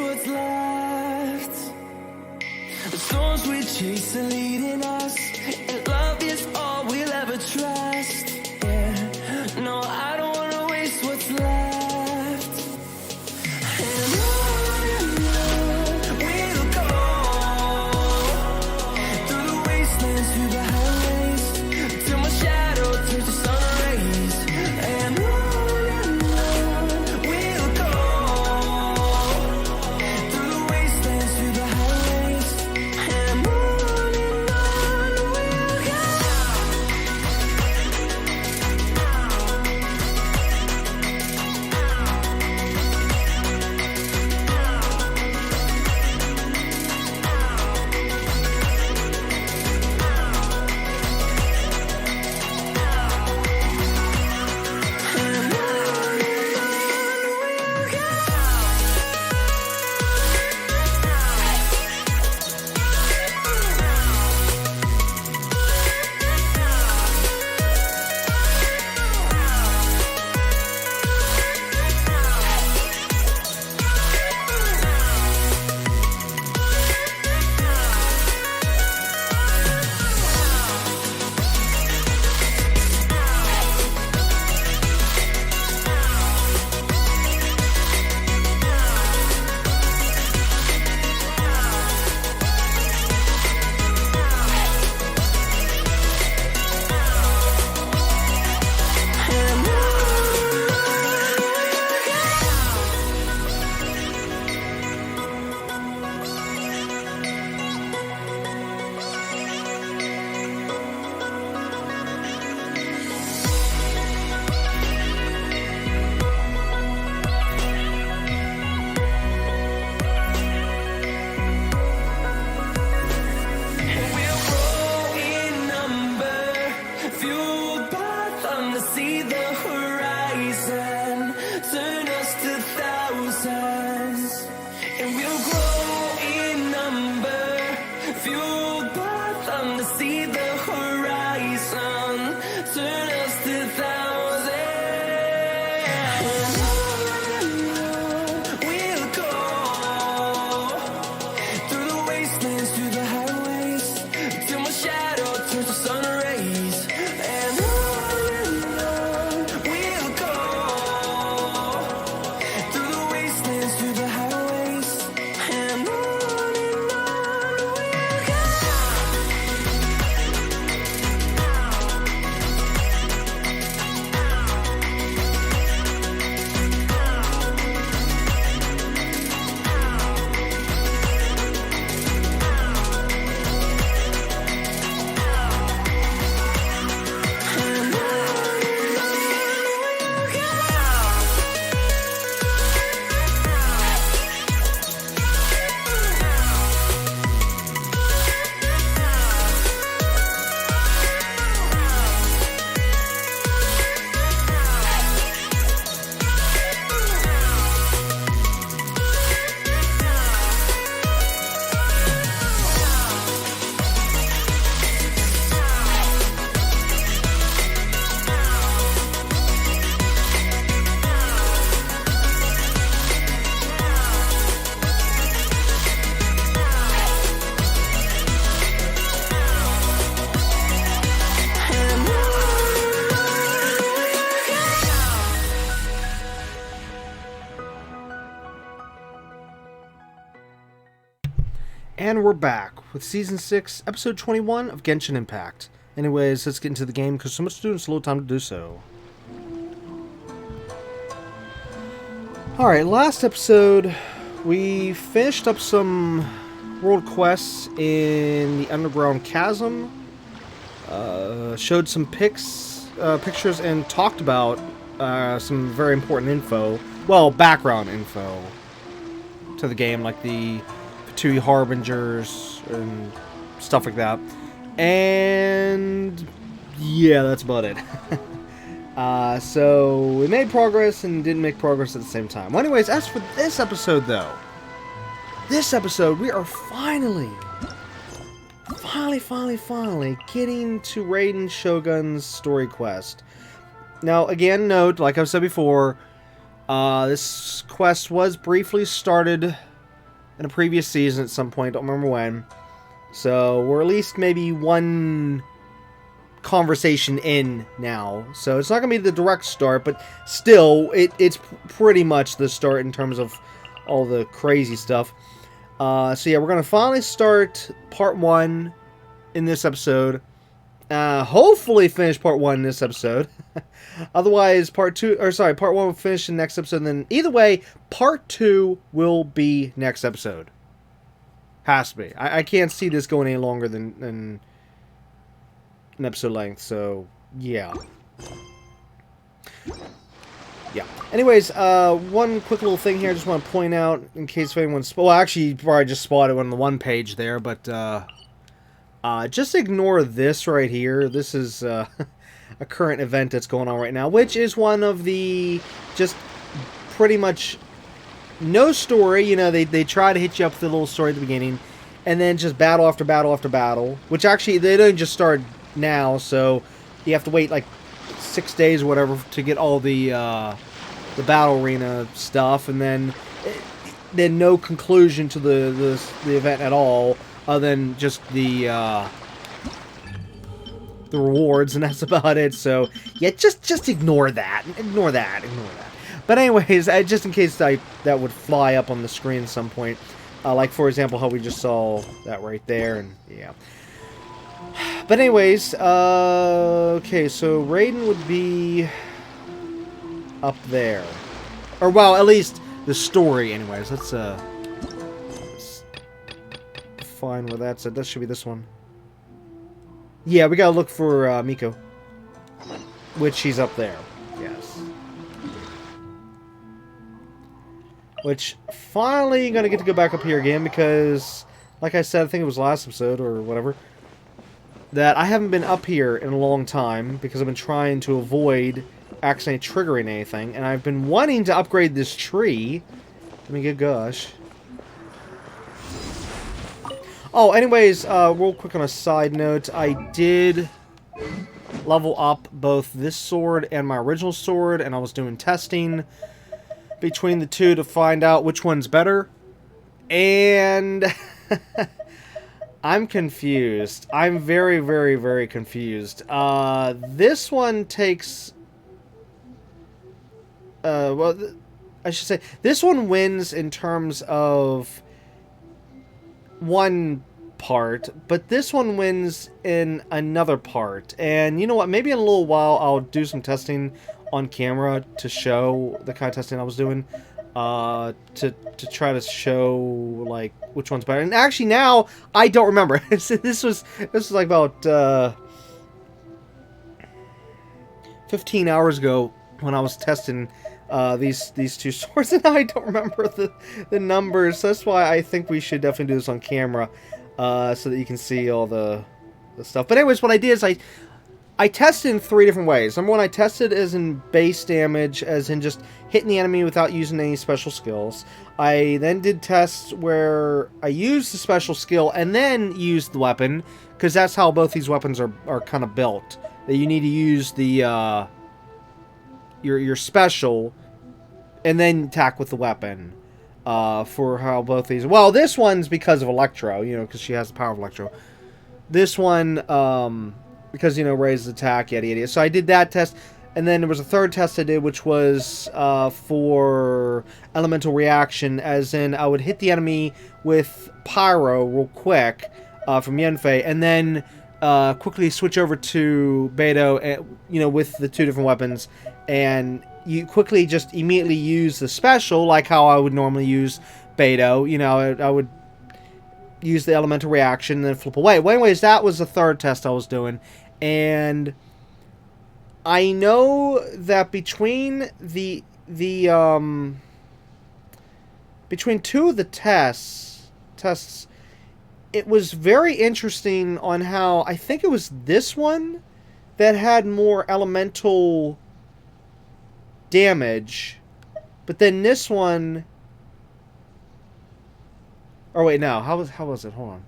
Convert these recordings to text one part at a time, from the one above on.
what's left. The storms we chase are leading us, and love is all we'll ever trust. Yeah, no, I don't wanna waste what's left. And on we'll go, through the wastelands, through the highways, till my shadow turns to sun rays. And on we'll go, through the wastelands, through the highways, and on we'll go. See the horizon, turn us to thousands, and we'll grow in number, fueled by thunder. See the horizon, turn us to thousands, and we'll go through the wastelands, through the highways, till my shadow turns to sun rays. And And we're back with Season 6, Episode 21 of Genshin Impact. Anyways, let's get into the game because so much to do and it's a little time to do so. Alright, last episode we finished up some world quests in the Underground Chasm, showed some pictures and talked about some very important info, well, background info to the game, like the two Harbingers and stuff like that. And yeah, that's about it. So we made progress and didn't make progress at the same time. Well, anyways, as for this episode though, we are finally getting to Raiden Shogun's story quest. Now again, note, like I've said before, this quest was briefly started in a previous season at some point. Don't remember when. So we're at least maybe one conversation in now. So it's not going to be the direct start, but still, it's pretty much the start in terms of all the crazy stuff. So yeah, we're going to finally start part 1 in this episode. Hopefully finish part 1 in this episode. Otherwise, part 1 will finish in the next episode. And then either way, part 2 will be next episode. Has to be. I can't see this going any longer than an episode length. So yeah. Yeah. Anyways, one quick little thing here I just want to point out in case if anyone's... Well, actually, you probably just spotted on the one page there, but just ignore this right here. This is a current event that's going on right now, which is one of the just pretty much no story. You know, they try to hit you up with a little story at the beginning, and then just battle after battle after battle, which actually they don't just start now, so you have to wait like 6 days or whatever to get all the battle arena stuff, and then no conclusion to the event at all, other than just the rewards, and that's about it. So yeah, just ignore that. But anyways, just in case that would fly up on the screen at some point, like for example how we just saw that right there, and yeah. But anyways, okay, so Raiden would be up there. Or, well, at least the story, anyways. Let's find where that's at. That should be this one. Yeah, we gotta look for Miko. Which she's up there. Yes. Which, finally, gonna get to go back up here again because, like I said, I think it was last episode or whatever, that I haven't been up here in a long time because I've been trying to avoid accidentally triggering anything, and I've been wanting to upgrade this tree. I mean, good gosh. Oh, anyways, real quick on a side note, I did level up both this sword and my original sword, and I was doing testing between the two to find out which one's better, and I'm confused. I'm very, very, very confused. This one takes... well, I should say, this one wins in terms of one part, but this one wins in another part. And you know what? Maybe in a little while I'll do some testing on camera to show the kind of testing I was doing. To try to show like which one's better. And actually now I don't remember. this was like about 15 hours ago when I was testing these two swords, and now I don't remember the numbers. So that's why I think we should definitely do this on camera, so that you can see all the stuff. But anyways, what I did is I tested in 3 different ways. Number 1, I tested as in base damage, as in just hitting the enemy without using any special skills. I then did tests where I used the special skill and then used the weapon, because that's how both these weapons are kind of built. That you need to use the your special and then attack with the weapon. For how both these... Well, this one's because of Electro, you know, because she has the power of Electro. This one, because, you know, raises attack, yada yada. So I did that test, and then there was a third test I did, which was for elemental reaction, as in I would hit the enemy with Pyro real quick from Yenfei, and then quickly switch over to Beidou, you know, with the 2 different weapons, and you quickly just immediately use the special, like how I would normally use Beidou. You know, I would use the elemental reaction and then flip away. Well, anyways, that was the third test I was doing, and I know that between between 2 of the tests, it was very interesting on how I think it was this one that had more elemental damage, but then this one... Or wait, no. How was it? Hold on.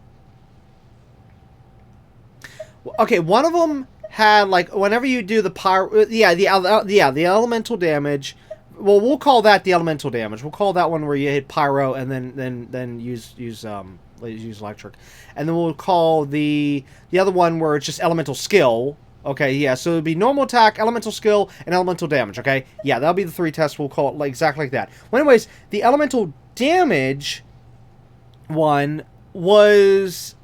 Okay, one of them had, like, whenever you do the pyro... Yeah, the elemental damage well, we'll call that the elemental damage. We'll call that one where you hit pyro and then use electric, and then we'll call the other one where it's just elemental skill. Okay, yeah. So it'd be normal attack, elemental skill, and elemental damage. Okay, yeah, that'll be the 3 tests. We'll call it like exactly like that. Well, anyways, the elemental damage one was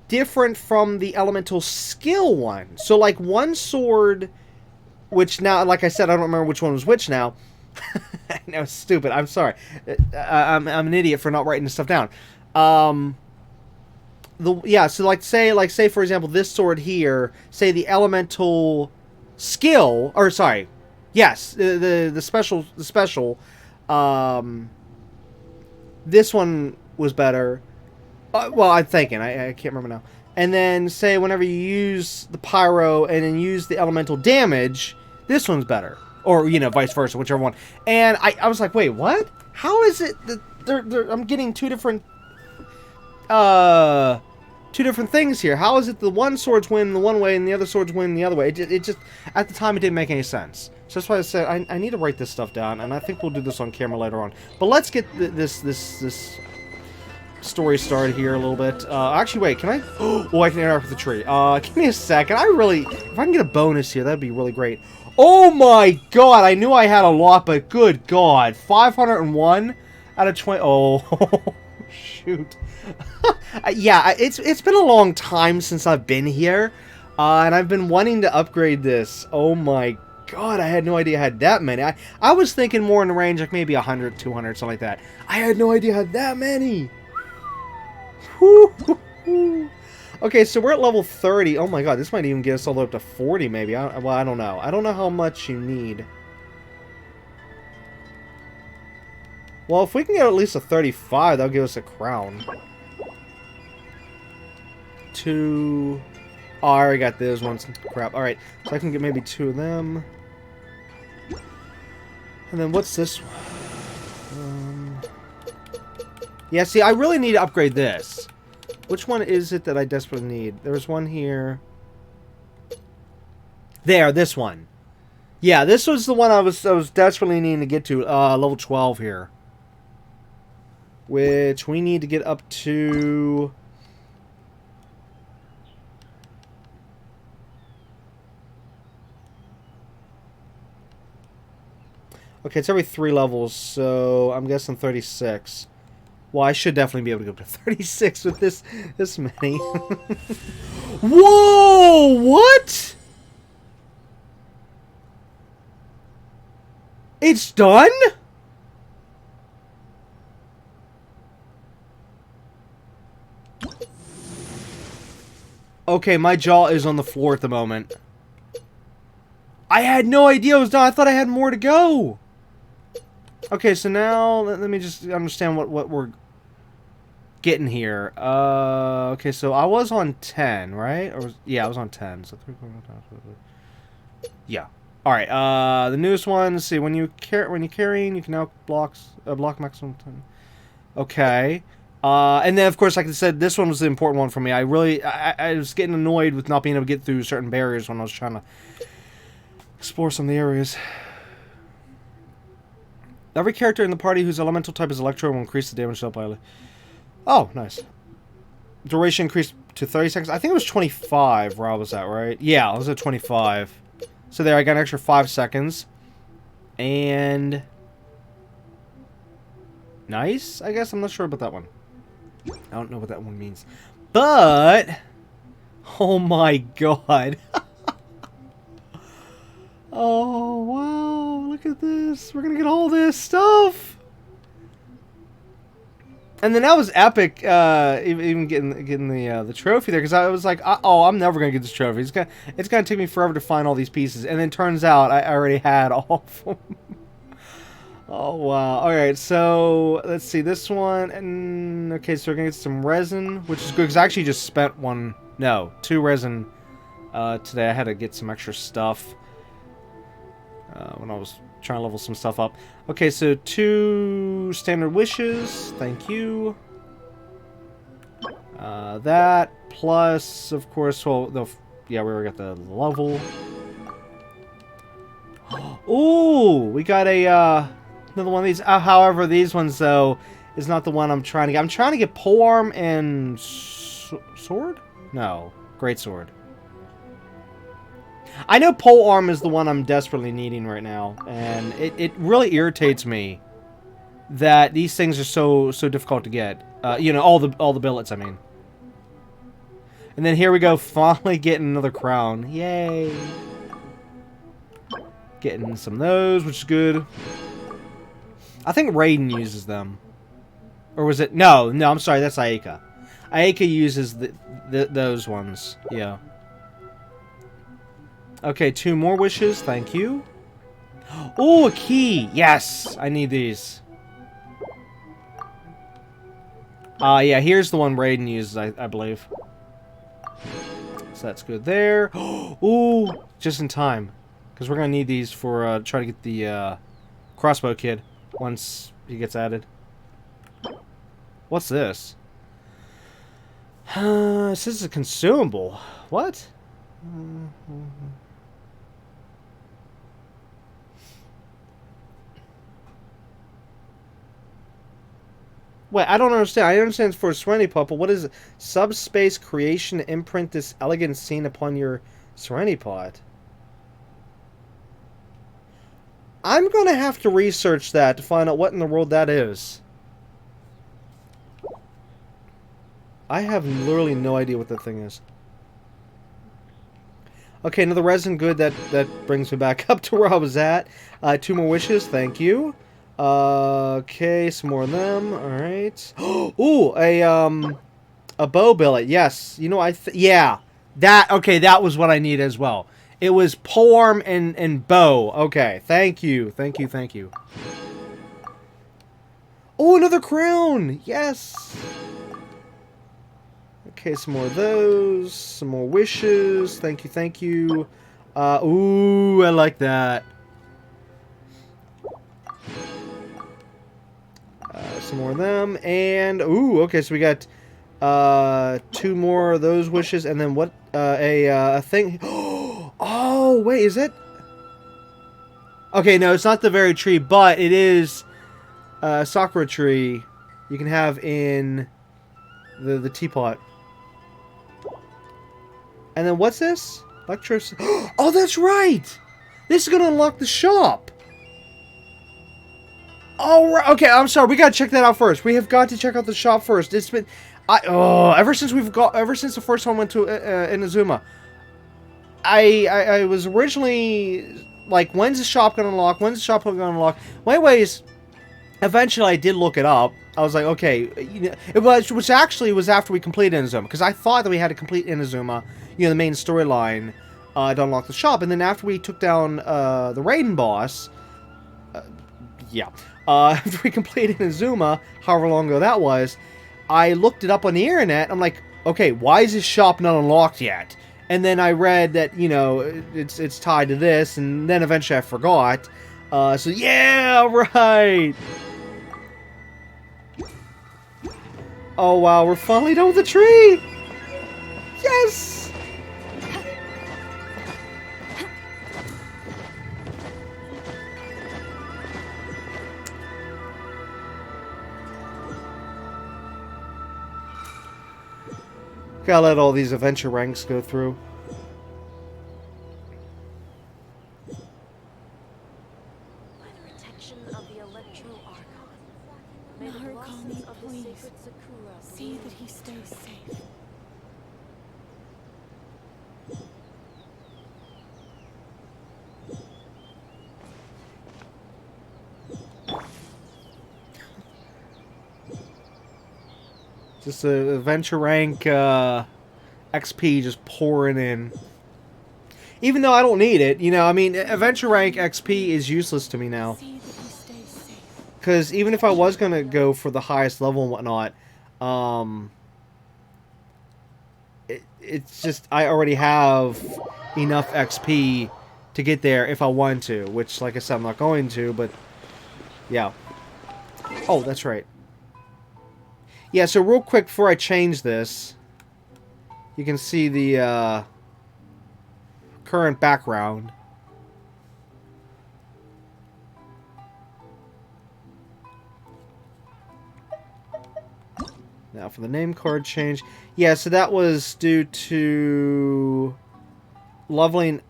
different from the elemental skill one. So like one sword, which now, like I said, I don't remember which one was which now. No, stupid. I'm sorry. I'm an idiot for not writing this stuff down. So like say for example, this sword here, say the elemental skill, or sorry, yes, the special, this one was better. Well, I'm thinking, I can't remember now. And then say whenever you use the pyro and then use the elemental damage, this one's better, or you know, vice versa, whichever one. And I was like, wait, what? How is it that I'm getting two different things here? How is it the one swords win the one way and the other swords win the other way? It just at the time it didn't make any sense. So that's why I said I need to write this stuff down, and I think we'll do this on camera later on. But let's get this story started here a little bit. Actually, wait, can I? Oh, I can interact with the tree. Give me a second. If I can get a bonus here, that'd be really great. Oh my god, I knew I had a lot, but good god. 501 out of 20. Oh, shoot. Yeah, it's been a long time since I've been here, and I've been wanting to upgrade this. Oh my god, I had no idea I had that many. I was thinking more in the range, like maybe 100, 200, something like that. I had no idea I had that many. Okay, so we're at level 30. Oh my god, this might even get us all the way up to 40, maybe. Well, I don't know. I don't know how much you need. Well, if we can get at least a 35, that'll give us a crown. 2... Oh, I already got those ones. Crap. Alright, so I can get maybe 2 of them. And then what's this one? Yeah, see, I really need to upgrade this. Which one is it that I desperately need? There's one here. There, this one. Yeah, this was the one I was desperately needing to get to. Level 12 here. Which we need to get up to... Okay, it's every 3 levels, so I'm guessing 36. Well, I should definitely be able to go up to 36 with this many. Whoa! What? It's done? Okay, my jaw is on the floor at the moment. I had no idea it was done. I thought I had more to go. Okay, so now let me just understand what we're getting here. Okay, so I was on 10, right? Yeah, I was on 10. So yeah. All right. The newest one. Let's see. When you're carrying, you can now block maximum 10. Okay. And then of course, like I said, this one was the important one for me. I was getting annoyed with not being able to get through certain barriers when I was trying to explore some of the areas. Every character in the party whose elemental type is Electro will increase the damage dealt by... Oh, nice. Duration increased to 30 seconds. I think it was 25 where I was at, right? Yeah, I was at 25. So there, I got an extra 5 seconds. And... nice, I guess? I'm not sure about that one. I don't know what that one means. But... oh my god. Oh, wow. Look at this. We're going to get all this stuff. And then that was epic, even getting the trophy there, because I was like, oh, I'm never going to get this trophy. It's gonna take me forever to find all these pieces. And then turns out I already had all of them. Oh, wow. All right, so let's see. This one. And okay, so we're going to get some resin, which is good, because I actually just spent 2 resin today. I had to get some extra stuff. When I was trying to level some stuff up. Okay, so 2 standard wishes. Thank you. That plus, of course, well, yeah, we already got the level. Ooh, we got a another one of these. However, these ones though is not the one I'm trying to get. I'm trying to get polearm and sword. No, great sword. I know polearm is the one I'm desperately needing right now, and it really irritates me that these things are so difficult to get. You know, all the billets, I mean. And then here we go, finally getting another crown. Yay! Getting some of those, which is good. I think Raiden uses them. Or was it? No, I'm sorry, that's Ayaka. Ayaka uses those ones. Yeah. Okay, 2 more wishes, thank you. Oh, a key! Yes! I need these. Yeah, here's the one Raiden uses, I believe. So that's good there. Ooh, just in time. Because we're going to need these for try to get the crossbow kid once he gets added. What's this? It says it's a consumable. What? Wait, I don't understand. I understand it's for a Serenity Pot, but what is it? Subspace creation to imprint this elegant scene upon your Serenity Pot. I'm going to have to research that to find out what in the world that is. I have literally no idea what that thing is. Okay, another resin. Good. That brings me back up to where I was at. 2 more wishes. Thank you. Okay, some more of them. All right. Ooh, a bow billet. Yes. You know, yeah. Okay, that was what I need as well. It was polearm and bow. Okay, thank you. Oh, another crown. Yes. Okay, some more of those. Some more wishes. Thank you. Ooh, I like that. Some more of them, and ooh, okay, so we got 2 more of those wishes, and then what? A thing. Oh, wait, is it? Okay, no, it's not the very tree, but it is a Sakura tree you can have in the teapot. And then what's this? Oh, that's right! This is gonna unlock the shop! Oh, right. Okay, I'm sorry. We gotta check that out first. We have got to check out the shop first. It's been, ever since the first time I went to Inazuma, I was originally like, when's the shop gonna unlock? When's the shop gonna unlock? Well, anyways, eventually I did look it up. I was like, okay, you know, which actually was after we completed Inazuma, because I thought that we had to complete Inazuma, you know, the main storyline, to unlock the shop, and then after we took down the Raiden boss, yeah. After we completed Inazuma, however long ago that was, I looked it up on the internet. I'm like, okay, why is this shop not unlocked yet? And then I read that, you know, it's tied to this, and then eventually I forgot. So yeah, right. Oh wow, we're finally done with the tree. Yes. Gotta let all these adventure ranks go through. By the protection of the Electro-Light, may the blossoms of the sacred Sakura see that he stays safe. Just a adventure rank XP just pouring in. Even though I don't need it, you know, I mean, adventure rank XP is useless to me now. Because even if I was going to go for the highest level and whatnot, it's just, I already have enough XP to get there if I want to. Which, like I said, I'm not going to, but yeah. Oh, that's right. Yeah, so real quick before I change this, you can see the current background. Now for the name card change. Yeah, so that was due to leveling,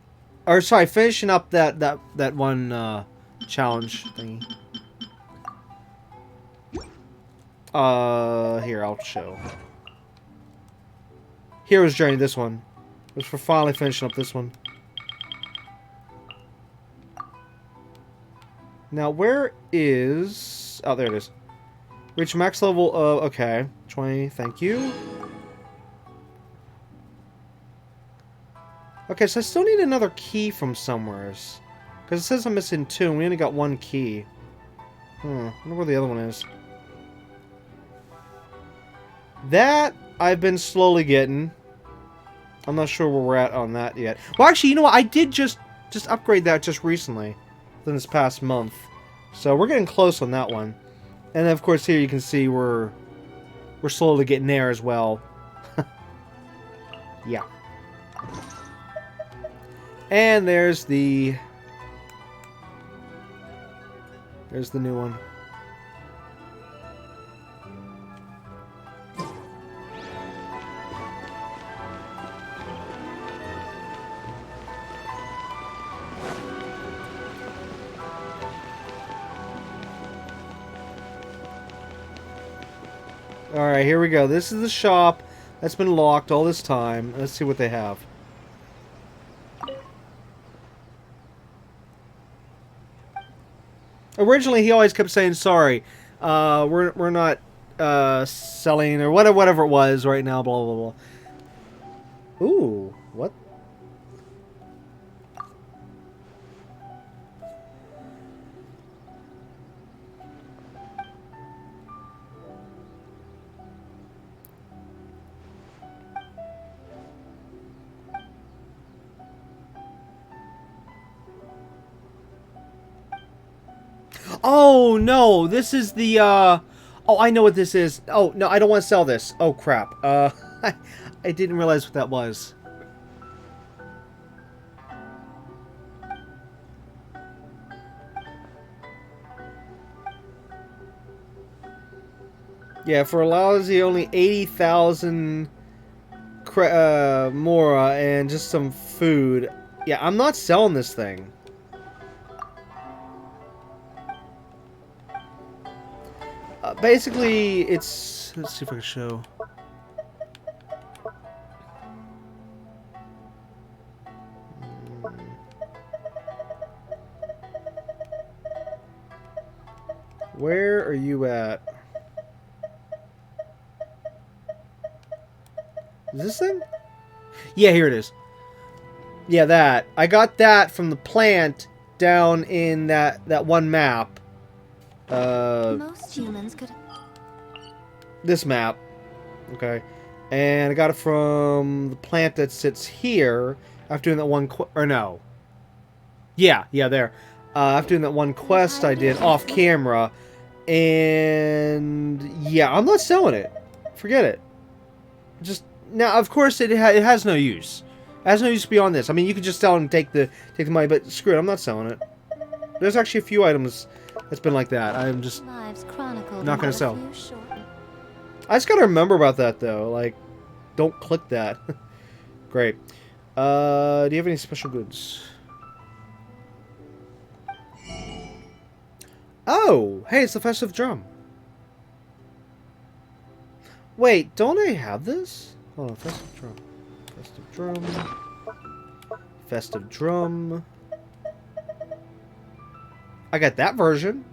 or sorry, finishing up that one challenge thingy. Here, I'll show. Hero's Journey, this one. It was for finally finishing up this one. Now, where is... Oh, there it is. Reach max level of... Okay. 20, thank you. Okay, so I still need another key from somewhere. Because it says I'm missing 2, and we only got 1 key. I wonder where the other one is. That, I've been slowly getting. I'm not sure where we're at on that yet. Well, actually, you know what? I did just upgrade that just recently. Within this past month. So we're getting close on that one. And then, of course, here you can see we're slowly getting there as well. Yeah. And there's the new one. Alright, here we go. This is the shop that's been locked all this time. Let's see what they have. Originally, he always kept saying, sorry, we're not selling, or whatever it was right now, blah, blah, blah. Ooh, what? Oh, no, this is the, Oh, I know what this is. Oh, no, I don't want to sell this. Oh, crap. I didn't realize what that was. Yeah, for a lousy only 80,000 Mora and just some food. Yeah, I'm not selling this thing. Basically, it's... Let's see if I can show. Where are you at? Is this thing? Yeah, here it is. Yeah, that. I got that from the plant down in that one map. Most humans could. This map. Okay. And I got it from the plant that sits here. After doing that one or no. Yeah, there. After doing that one quest I did off camera. And yeah, I'm not selling it. Forget it. Just now, of course, it has no use. It has no use beyond this. I mean, you could just sell it and take the money, but screw it, I'm not selling it. There's actually a few items that's been like that. I'm just not gonna sell. I just gotta remember about that though. Like, don't click that. Great. Do you have any special goods? Oh, hey, it's the festive drum. Wait, don't I have this? Hold on, festive drum. Festive drum. Festive drum. I got that version.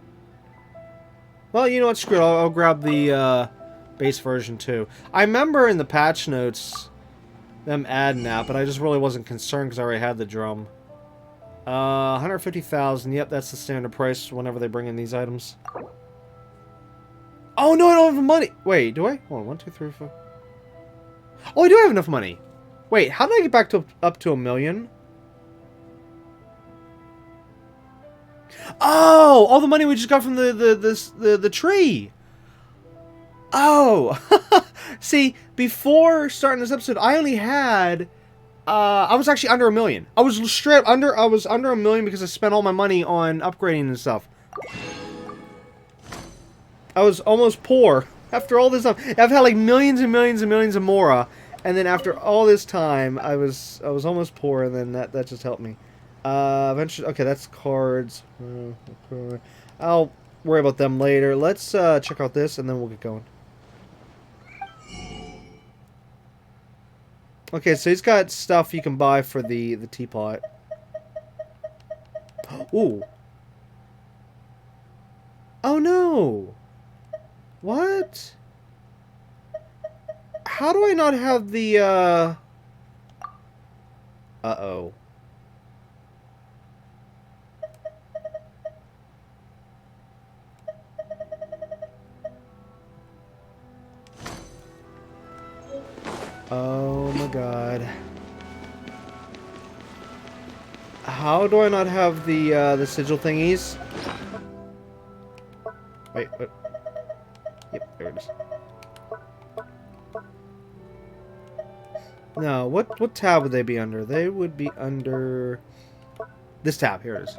Well, you know what? Screw it. I'll grab the base version too. I remember in the patch notes them adding that, but I just really wasn't concerned because I already had the drum. 150,000. Yep, that's the standard price whenever they bring in these items. Oh no, I don't have money. Wait, do I? Hold on, 1, 2, 3, 4. Oh, I do have enough money. Wait, how did I get back to up to 1 million? Oh, all the money we just got from the tree. Oh, see, before starting this episode, I only had. I was actually under 1 million. I was straight under. I was under 1 million because I spent all my money on upgrading and stuff. I was almost poor. After all this time, I've had like millions and millions and millions of Mora, and then after all this time, I was almost poor, and then that just helped me. Eventually, okay, that's cards. Okay. I'll worry about them later. Let's check out this, and then we'll get going. Okay, so he's got stuff you can buy for the teapot. Ooh. Oh no! What? How do I not have the, Uh-oh. Oh my god. How do I not have the sigil thingies? Wait, what? Yep, there it is. No, what tab would they be under? They would be under this tab. Here it is.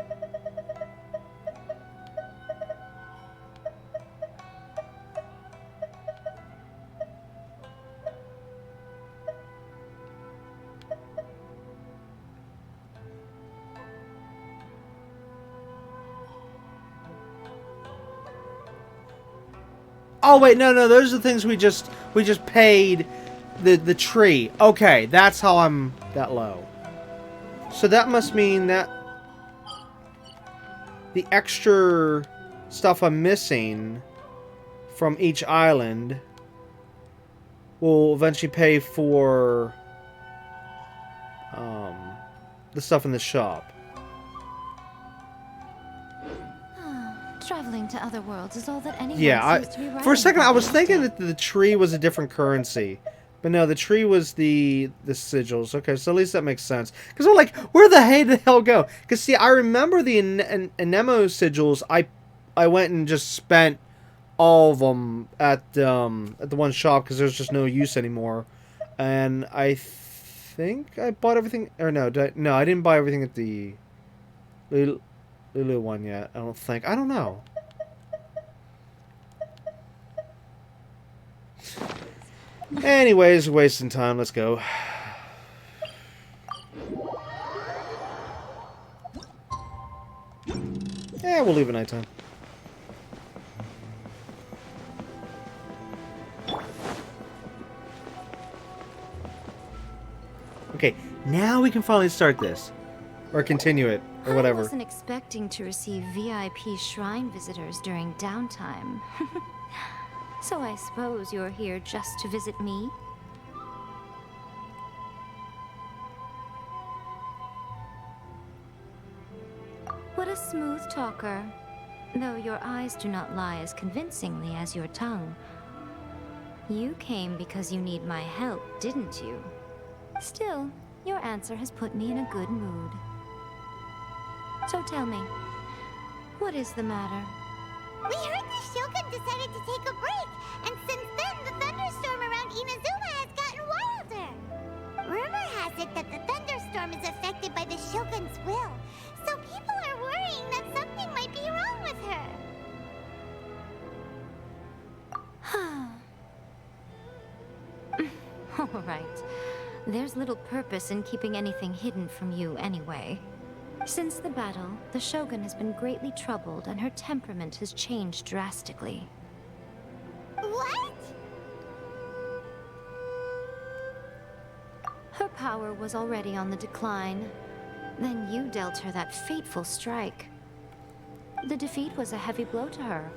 Oh wait, no, those are the things we just paid the tree. Okay, that's how I'm that low. So that must mean that the extra stuff I'm missing from each island will eventually pay for the stuff in the shop. Traveling to other worlds is all that anyone seems to be writing for a second I about was these thinking days. that the tree was a different currency. But no, the tree was the sigils. Okay, so at least that makes sense. Because I'm like, where the hell go? Because see, I remember the Anemo sigils. I went and just spent all of them at the one shop because there's just no use anymore. And I think I bought everything. Or no, no, I didn't buy everything at the Lulu one yet. I don't think. I don't know. Anyways, wasting time. Let's go. Yeah, we'll leave at nighttime. Okay, now we can finally start this. Or continue it, or whatever. I wasn't expecting to receive VIP shrine visitors during downtime. So I suppose you're here just to visit me? What a smooth talker. Though your eyes do not lie as convincingly as your tongue. You came because you need my help, didn't you? Still, your answer has put me in a good mood. So tell me, what is the matter? We heard the Shogun decided to take a break, and since then the thunderstorm around Inazuma has gotten wilder. Rumor has it that the thunderstorm is affected by the Shogun's will, so people are worrying that something might be wrong with her. All right. There's little purpose in keeping anything hidden from you anyway. Since the battle, the Shogun has been greatly troubled and her temperament has changed drastically. What? Her power was already on the decline. Then you dealt her that fateful strike. The defeat was a heavy blow to her.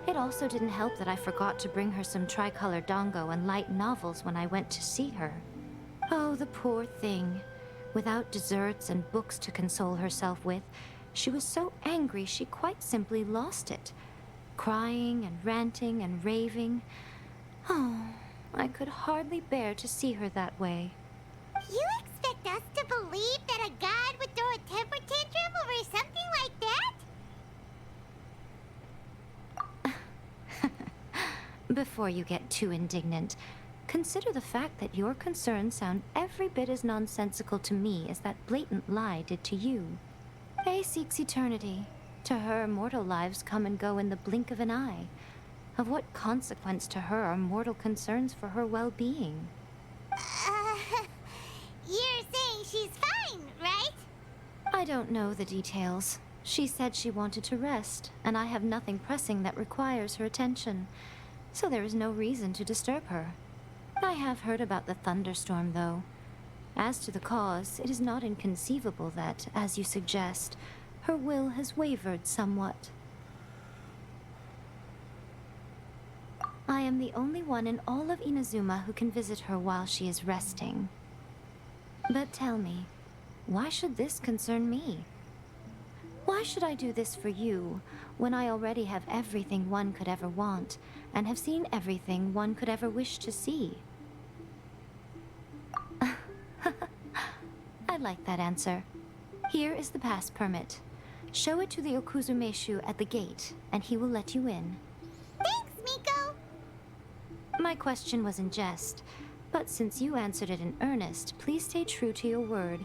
It also didn't help that I forgot to bring her some tricolor dango and light novels when I went to see her. Oh, the poor thing. Without desserts and books to console herself with, she was so angry she quite simply lost it. Crying and ranting and raving. Oh, I could hardly bear to see her that way. You expect us to believe that a god would throw a temper tantrum over something like that? Before you get too indignant, consider the fact that your concerns sound every bit as nonsensical to me as that blatant lie did to you. Faye seeks eternity. To her, mortal lives come and go in the blink of an eye. Of what consequence to her are mortal concerns for her well-being? You're saying she's fine, right? I don't know the details. She said she wanted to rest, and I have nothing pressing that requires her attention, so there is no reason to disturb her. I have heard about the thunderstorm, though. As to the cause, it is not inconceivable that, as you suggest, her will has wavered somewhat. I am the only one in all of Inazuma who can visit her while she is resting. But tell me, why should this concern me? Why should I do this for you, when I already have everything one could ever want, and have seen everything one could ever wish to see? I like that answer. Here is the pass permit. Show it to the Okuzumeshu at the gate, and he will let you in. Thanks, Miko! My question was in jest, but since you answered it in earnest, please stay true to your word.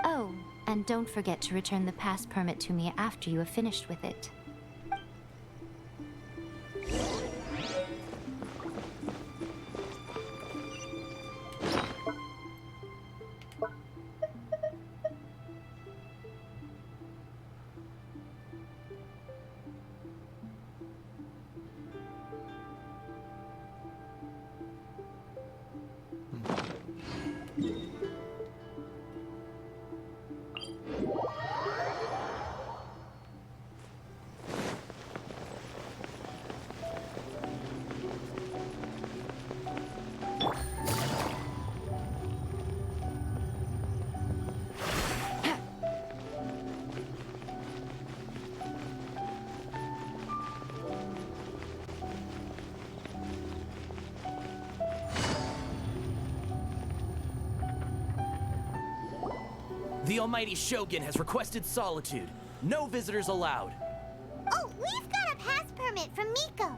Oh, and don't forget to return the pass permit to me after you have finished with it. The Almighty Shogun has requested solitude. No visitors allowed. Oh, we've got a pass permit from Miko.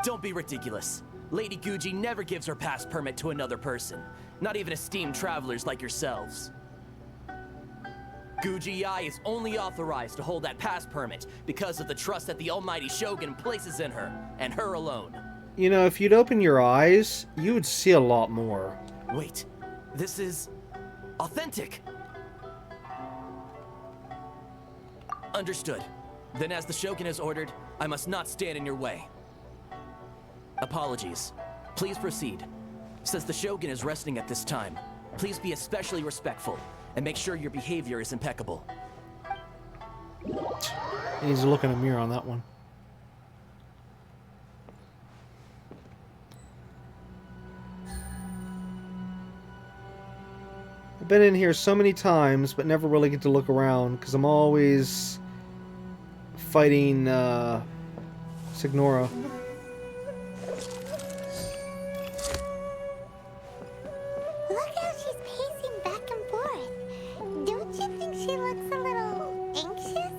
Don't be ridiculous. Lady Guji never gives her pass permit to another person, not even esteemed travelers like yourselves. Guji-ai is only authorized to hold that pass permit because of the trust that the Almighty Shogun places in her, and her alone. You know, if you'd open your eyes, you would see a lot more. Wait, this is authentic. Understood. Then as the Shogun has ordered, I must not stand in your way. Apologies. Please proceed. Since the Shogun is resting at this time, please be especially respectful and make sure your behavior is impeccable. He needs to look in a mirror on that one. I've been in here so many times, but never really get to look around, because I'm always fighting Signora. Look how she's pacing back and forth. Don't you think she looks a little anxious?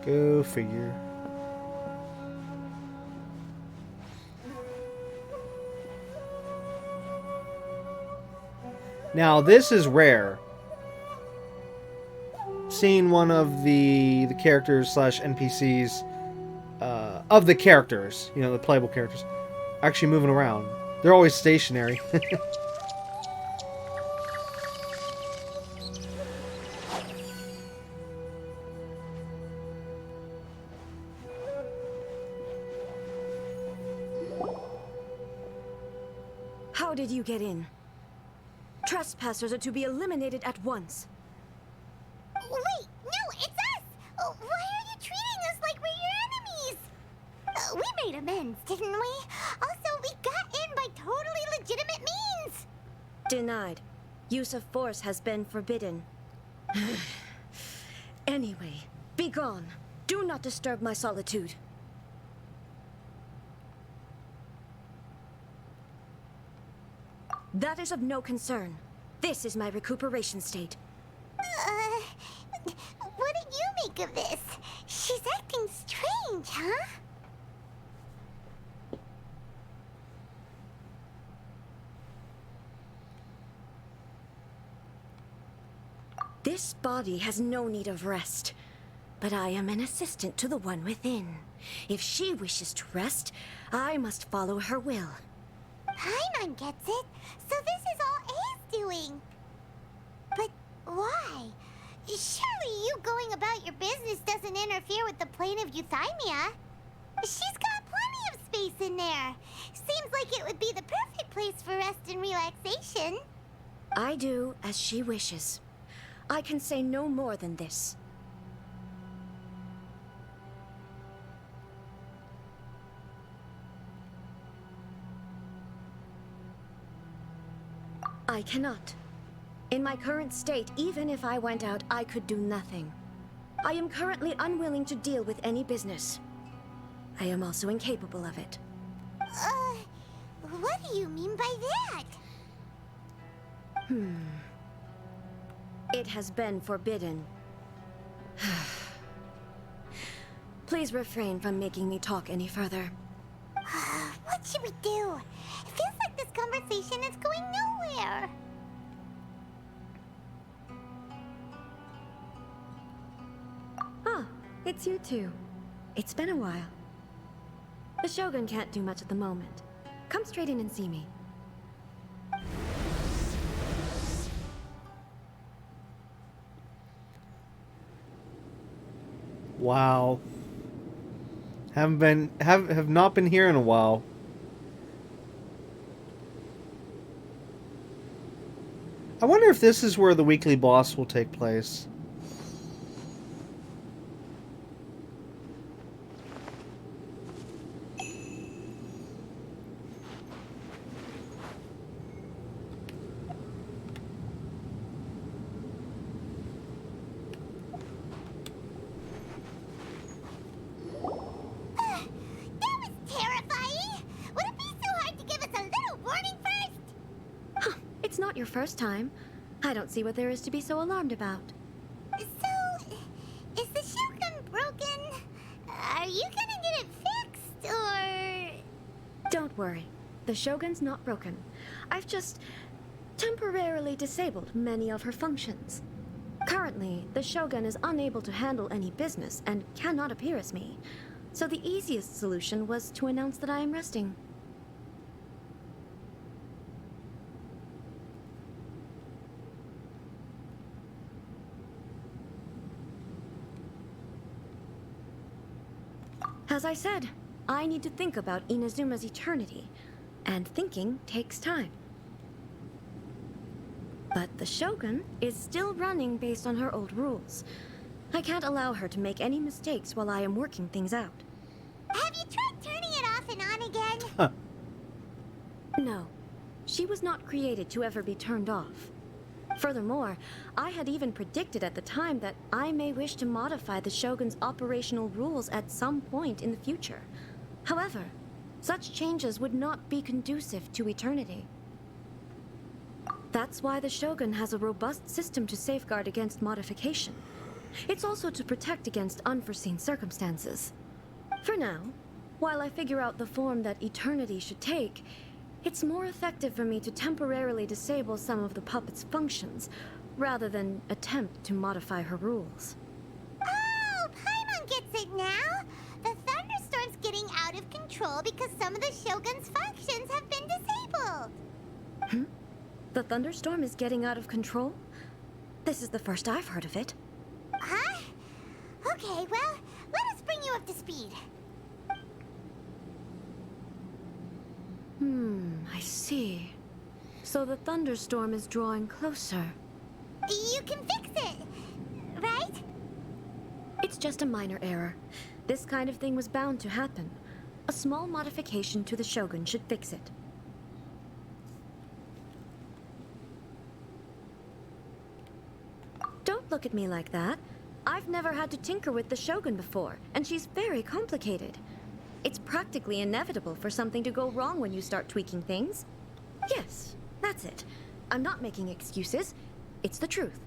Go figure. Now, this is rare. Seeing one of the characters slash NPCs of the characters, you know, the playable characters, actually moving around. They're always stationary. How did you get in? Trespassers are to be eliminated at once. Wait, no, it's us! Why are you treating us like we're your enemies? We made amends, didn't we? Also, we got in by totally legitimate means! Denied. Use of force has been forbidden. Anyway, be gone. Do not disturb my solitude. That is of no concern. This is my recuperation state. What do you make of this? She's acting strange, huh? This body has no need of rest, but I am an assistant to the one within. If she wishes to rest, I must follow her will. Paimon gets it. So this is all A's doing. But why? Surely you going about your business doesn't interfere with the plane of Euthymia. She's got plenty of space in there. Seems like it would be the perfect place for rest and relaxation. I do as she wishes. I can say no more than this. I cannot. In my current state, even if I went out, I could do nothing. I am currently unwilling to deal with any business. I am also incapable of it. What do you mean by that? It has been forbidden. Please refrain from making me talk any further. What should we do? It feels like this conversation is going nowhere. Ah, it's you two. It's been a while. The Shogun can't do much at the moment. Come straight in and see me. Wow. Have not been here in a while. I wonder if this is where the weekly boss will take place. It's not your first time. I don't see what there is to be so alarmed about. So, is the Shogun broken? Are you gonna get it fixed, or...? Don't worry. The Shogun's not broken. I've just temporarily disabled many of her functions. Currently, the Shogun is unable to handle any business and cannot appear as me. So the easiest solution was to announce that I am resting. As I said, I need to think about Inazuma's eternity, and thinking takes time. But the Shogun is still running based on her old rules. I can't allow her to make any mistakes while I am working things out. Have you tried turning it off and on again? Huh. No, she was not created to ever be turned off. Furthermore, I had even predicted at the time that I may wish to modify the Shogun's operational rules at some point in the future. However, such changes would not be conducive to eternity. That's why the Shogun has a robust system to safeguard against modification. It's also to protect against unforeseen circumstances. For now, while I figure out the form that eternity should take, it's more effective for me to temporarily disable some of the puppet's functions, rather than attempt to modify her rules. Oh, Paimon gets it now! The thunderstorm's getting out of control because some of the Shogun's functions have been disabled! The thunderstorm is getting out of control? This is the first I've heard of it. Huh? Okay, well, let us bring you up to speed. I see. So the thunderstorm is drawing closer. You can fix it, right? It's just a minor error. This kind of thing was bound to happen. A small modification to the Shogun should fix it. Don't look at me like that. I've never had to tinker with the Shogun before, and she's very complicated. It's practically inevitable for something to go wrong when you start tweaking things. Yes, that's it. I'm not making excuses. It's the truth.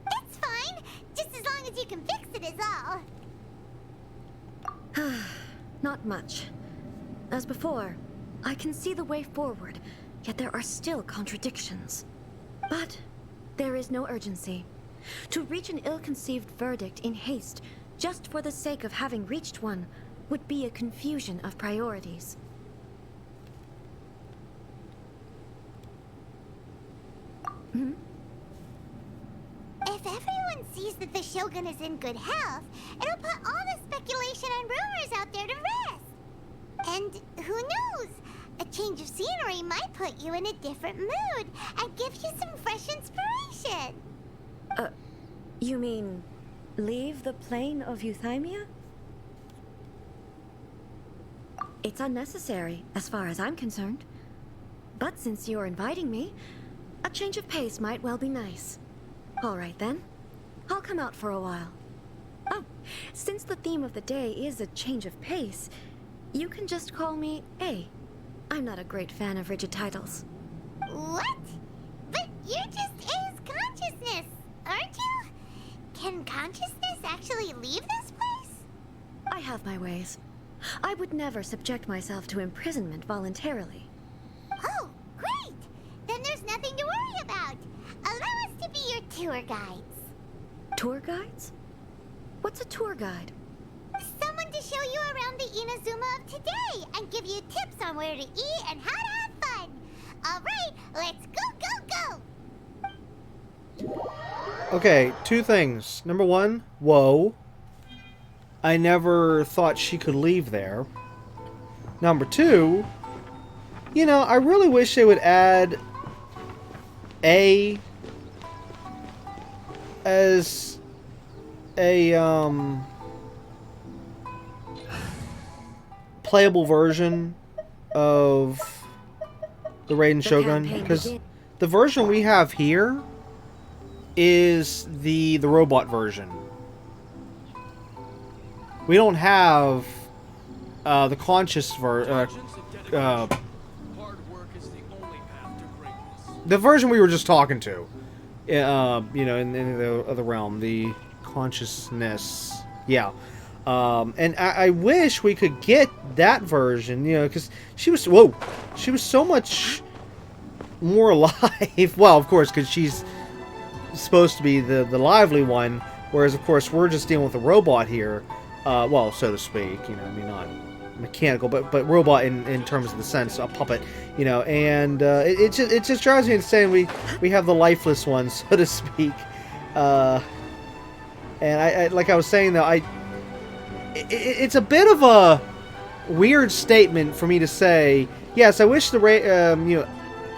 It's fine, just as long as you can fix it is all. Not much. As before, I can see the way forward, yet there are still contradictions. But there is no urgency. To reach an ill-conceived verdict in haste, just for the sake of having reached one, would be a confusion of priorities. If everyone sees that the Shogun is in good health, it'll put all the speculation and rumors out there to rest. And who knows? A change of scenery might put you in a different mood and give you some fresh inspiration. You mean leave the plane of euthymia? It's unnecessary, as far as I'm concerned. But since you're inviting me, a change of pace might well be nice. All right then, I'll come out for a while. Oh, since the theme of the day is a change of pace, you can just call me A. I'm not a great fan of rigid titles. What? But you're just A's consciousness, aren't you? Can consciousness actually leave this place? I have my ways. I would never subject myself to imprisonment voluntarily. Oh, great! Then there's nothing to worry about. Allow us to be your tour guides. Tour guides? What's a tour guide? Someone to show you around the Inazuma of today and give you tips on where to eat and how to have fun. All right, let's go. Okay, two things. Number one, whoa. I never thought she could leave there. Number two, you know, I really wish they would add A as a playable version of the Raiden Shogun, because the version we have here is the robot version. We don't have the conscious the version we were just talking to. You know, in the other realm, the consciousness. Yeah. And I wish we could get that version, you know, because she was so much more alive. Well, of course, because she's supposed to be the lively one, whereas, of course, we're just dealing with a robot here. Well, so to speak, you know, I mean, not mechanical, but robot in terms of the sense, a puppet, you know, and it just drives me insane. We have the lifeless one, so to speak, and I like I was saying though, it's a bit of a weird statement for me to say. Yes, I wish okay,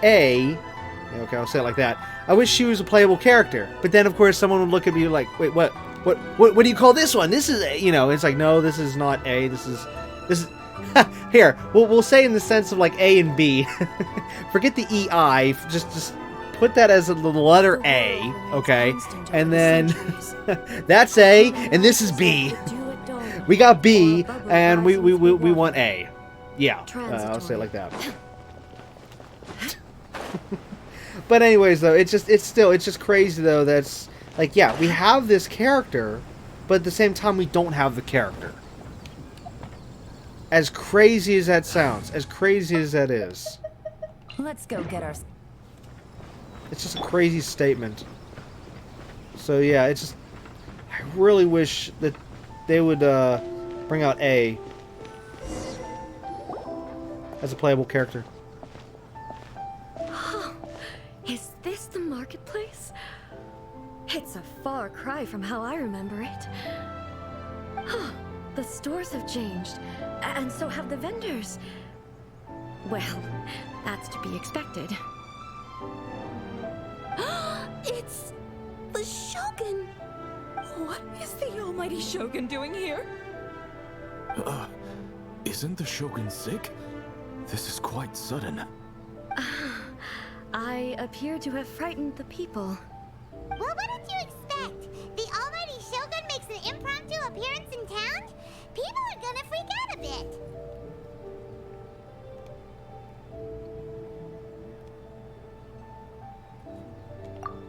I'll say it like that. I wish she was a playable character, but then of course someone would look at me like, wait, what do you call this one? This is A, you know. It's like, no, this is not A. This is here. We'll say in the sense of like A and B. Forget the EI. Just put that as the letter A, okay? And then that's A, and this is B. We got B, and we want A. Yeah, I'll say it like that. But anyways, though, it's just crazy though. That's like, yeah, we have this character, but at the same time, we don't have the character. As crazy as that sounds, as crazy as that is, Let's go get our... it's just a crazy statement. So yeah, it's just, I really wish that they would bring out A as a playable character. Is this the marketplace? It's a far cry from how I remember it. The stores have changed, and so have the vendors. Well, that's to be expected. It's the Shogun! What is the almighty Shogun doing here? Isn't the Shogun sick? This is quite sudden. I appear to have frightened the people. Well, what did you expect? The almighty Shogun makes an impromptu appearance in town? People are gonna freak out a bit.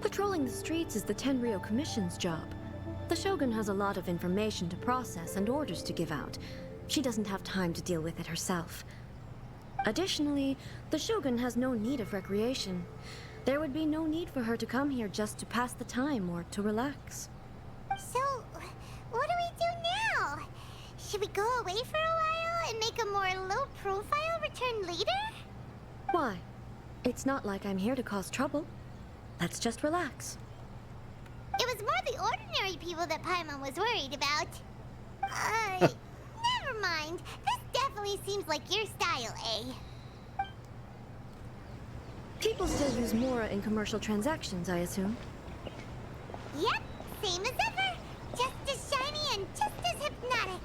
Patrolling the streets is the Tenryou Commission's job. The Shogun has a lot of information to process and orders to give out. She doesn't have time to deal with it herself. Additionally, the Shogun has no need of recreation. There would be no need for her to come here just to pass the time or to relax. So, what do we do now? Should we go away for a while and make a more low-profile return later? Why? It's not like I'm here to cause trouble. Let's just relax. It was more the ordinary people that Paimon was worried about. Never mind. This definitely seems like your style, eh? People still use Mora in commercial transactions, I assume. Yep, same as ever. Just as shiny and just as hypnotic.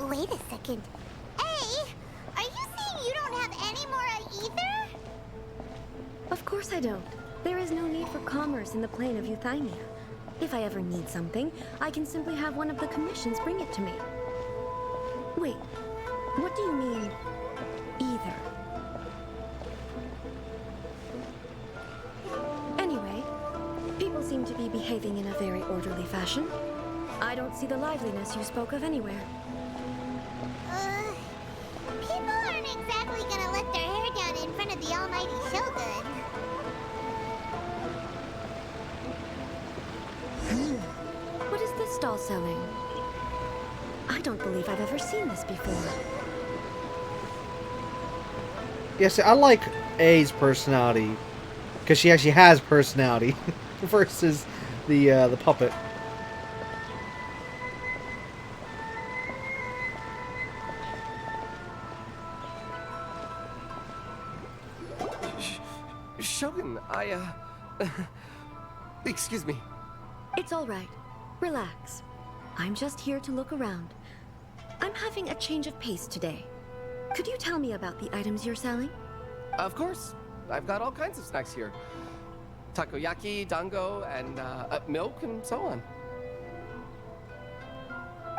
Wait a second. Hey, are you saying you don't have any Mora either? Of course I don't. There is no need for commerce in the plane of Euthymia. If I ever need something, I can simply have one of the commissions bring it to me. Wait, what do you mean, either? Anyway, people seem to be behaving in a very orderly fashion. I don't see the liveliness you spoke of anywhere. People aren't exactly gonna let their hair down in front of the almighty Shogun. What is this doll selling? I don't believe I've ever seen this before. Yes, I like A's personality because she actually has personality versus the puppet. Shogun, excuse me. It's all right. Relax. I'm just here to look around. I'm having a change of pace today. Could you tell me about the items you're selling? Of course. I've got all kinds of snacks here. Takoyaki, dango, and milk, and so on.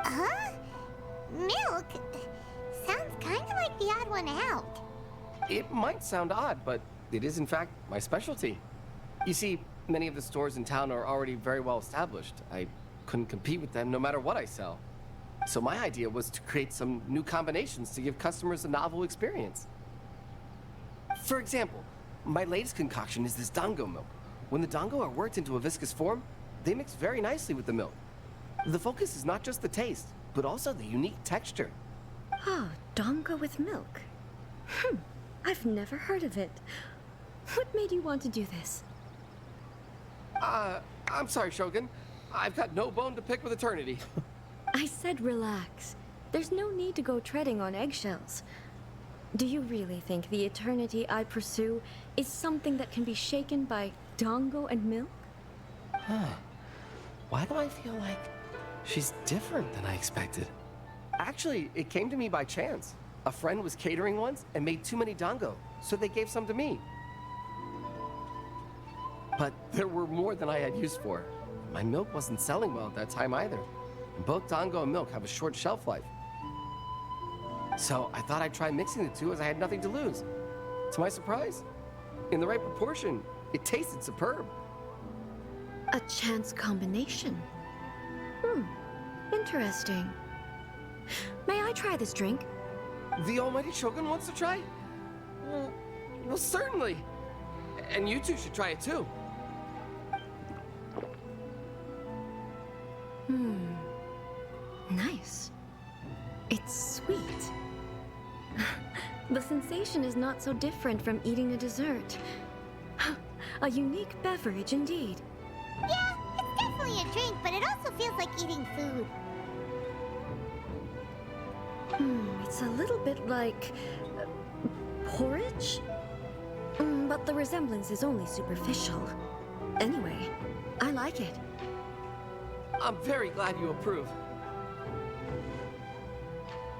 Huh? Milk? Sounds kind of like the odd one out. It might sound odd, but it is in fact my specialty. You see, many of the stores in town are already very well established. I couldn't compete with them no matter what I sell. So my idea was to create some new combinations to give customers a novel experience. For example, my latest concoction is this dango milk. When the dango are worked into a viscous form, they mix very nicely with the milk. The focus is not just the taste, but also the unique texture. Oh, dango with milk. I've never heard of it. What made you want to do this? I'm sorry, Shogun. I've got no bone to pick with eternity. I said relax. There's no need to go treading on eggshells. Do you really think the eternity I pursue is something that can be shaken by dango and milk? Why do I feel like she's different than I expected? Actually, it came to me by chance. A friend was catering once and made too many dango, so they gave some to me. But there were more than I had use for. My milk wasn't selling well at that time either. And both dango and milk have a short shelf life. So I thought I'd try mixing the two as I had nothing to lose. To my surprise, in the right proportion, it tasted superb. A chance combination. Interesting. May I try this drink? The almighty Shogun wants to try? Well, certainly. And you two should try it too. Nice. It's sweet. The sensation is not so different from eating a dessert. A unique beverage indeed. Yeah, it's definitely a drink, but it also feels like eating food. It's a little bit like porridge? But the resemblance is only superficial. Anyway, I like it. I'm very glad you approve.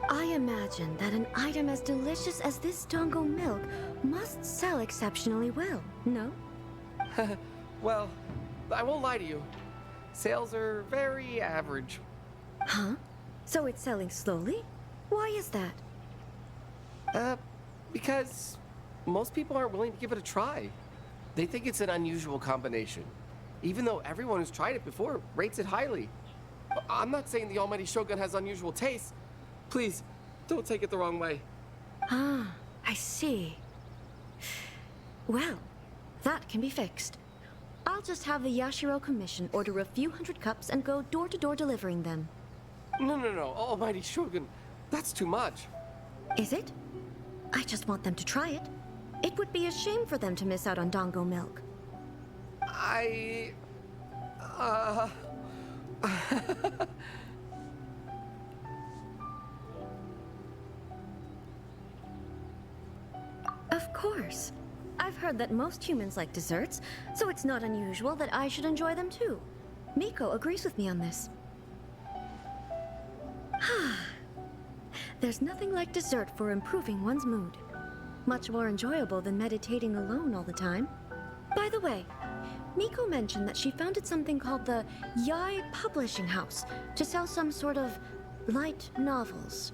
I imagine that an item as delicious as this dango milk must sell exceptionally well, no? Well, I won't lie to you. Sales are very average. Huh? So it's selling slowly? Why is that? Because most people aren't willing to give it a try. They think it's an unusual combination. Even though everyone who's tried it before rates it highly. I'm not saying the almighty Shogun has unusual tastes. Please, don't take it the wrong way. Ah, I see. Well, That can be fixed. I'll just have the Yashiro Commission order a few hundred cups and go door to door delivering them. No, Almighty Shogun. That's too much. Is it? I just want them to try it. It would be a shame for them to miss out on Dango milk. Of course. I've heard that most humans like desserts, so it's not unusual that I should enjoy them too. Miko agrees with me on this. There's nothing like dessert for improving one's mood. Much more enjoyable than meditating alone all the time. By the way, Miko mentioned that she founded something called the Yai Publishing House to sell some sort of light novels.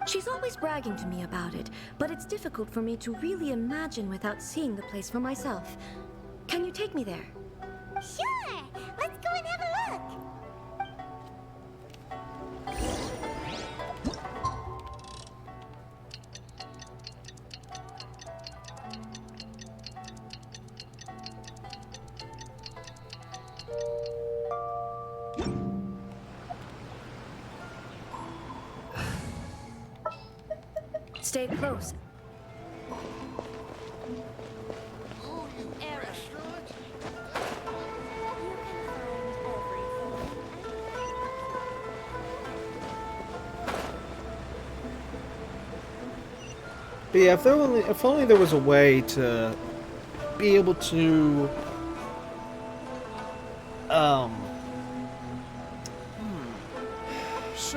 She's always bragging to me about it, but it's difficult for me to really imagine without seeing the place for myself. Can you take me there? Sure! Let's go and have a look! Stay close. But yeah, if only there was a way to be able to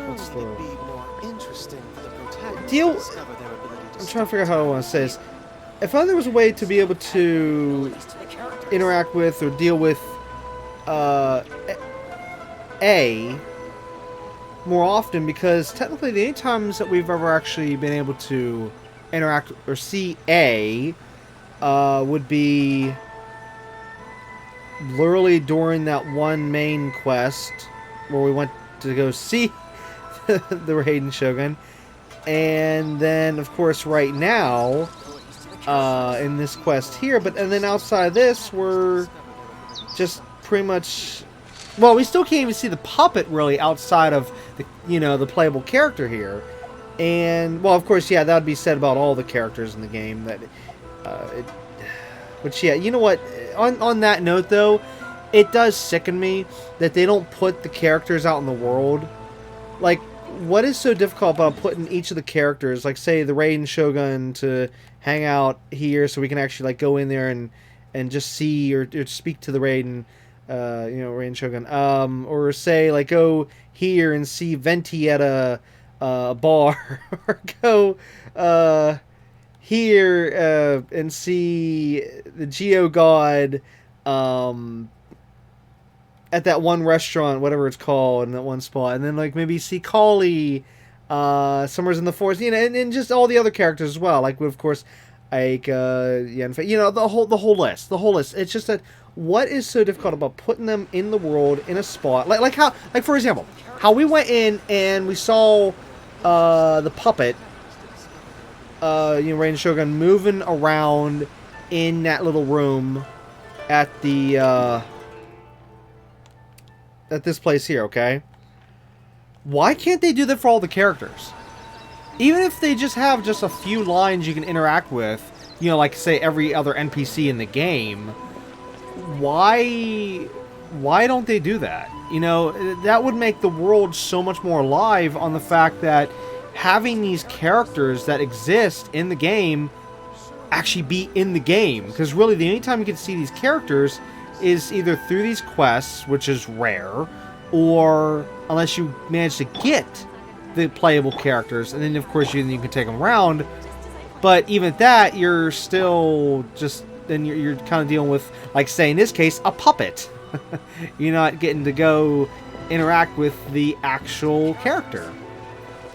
what's the It'd be more interesting for the protagonist deal? to discover their ability to I'm trying to figure out how I want to say this. If only there was a way to be able to interact with or deal with A more often, because technically the only times that we've ever actually been able to interact or see A would be literally during that one main quest where we went to go see the Raiden Shogun, and then of course right now in this quest here, and then outside of this we're just pretty much, well, we still can't even see the puppet really outside of the, the playable character here. And well, of course, yeah, that would be said about all the characters in the game. That which, yeah, you know what, on that note though, it does sicken me that they don't put the characters out in the world. Like, what is so difficult about putting each of the characters, like say the Raiden Shogun, to hang out here so we can actually like go in there and just see or speak to the Raiden, Raiden Shogun, or say like go here and see Venti at a bar, or go here and see the Geo God at that one restaurant, whatever it's called, in that one spot, and then like maybe see Kali somewhere's in the forest, and just all the other characters as well, like of course like the whole list. It's just that what is so difficult about putting them in the world in a spot, like how, like for example, how we went in and we saw the puppet, Raiden Shogun moving around in that little room at the at this place here, okay? Why can't they do that for all the characters? Even if they just have just a few lines you can interact with, like say every other NPC in the game, why don't they do that? That would make the world so much more alive on the fact that having these characters that exist in the game actually be in the game. Because really the only time you get to see these characters is either through these quests, which is rare, or unless you manage to get the playable characters, and then of course you can take them around. But even at that, you're still just, then you're kind of dealing with, like say in this case, a puppet. You're not getting to go interact with the actual character.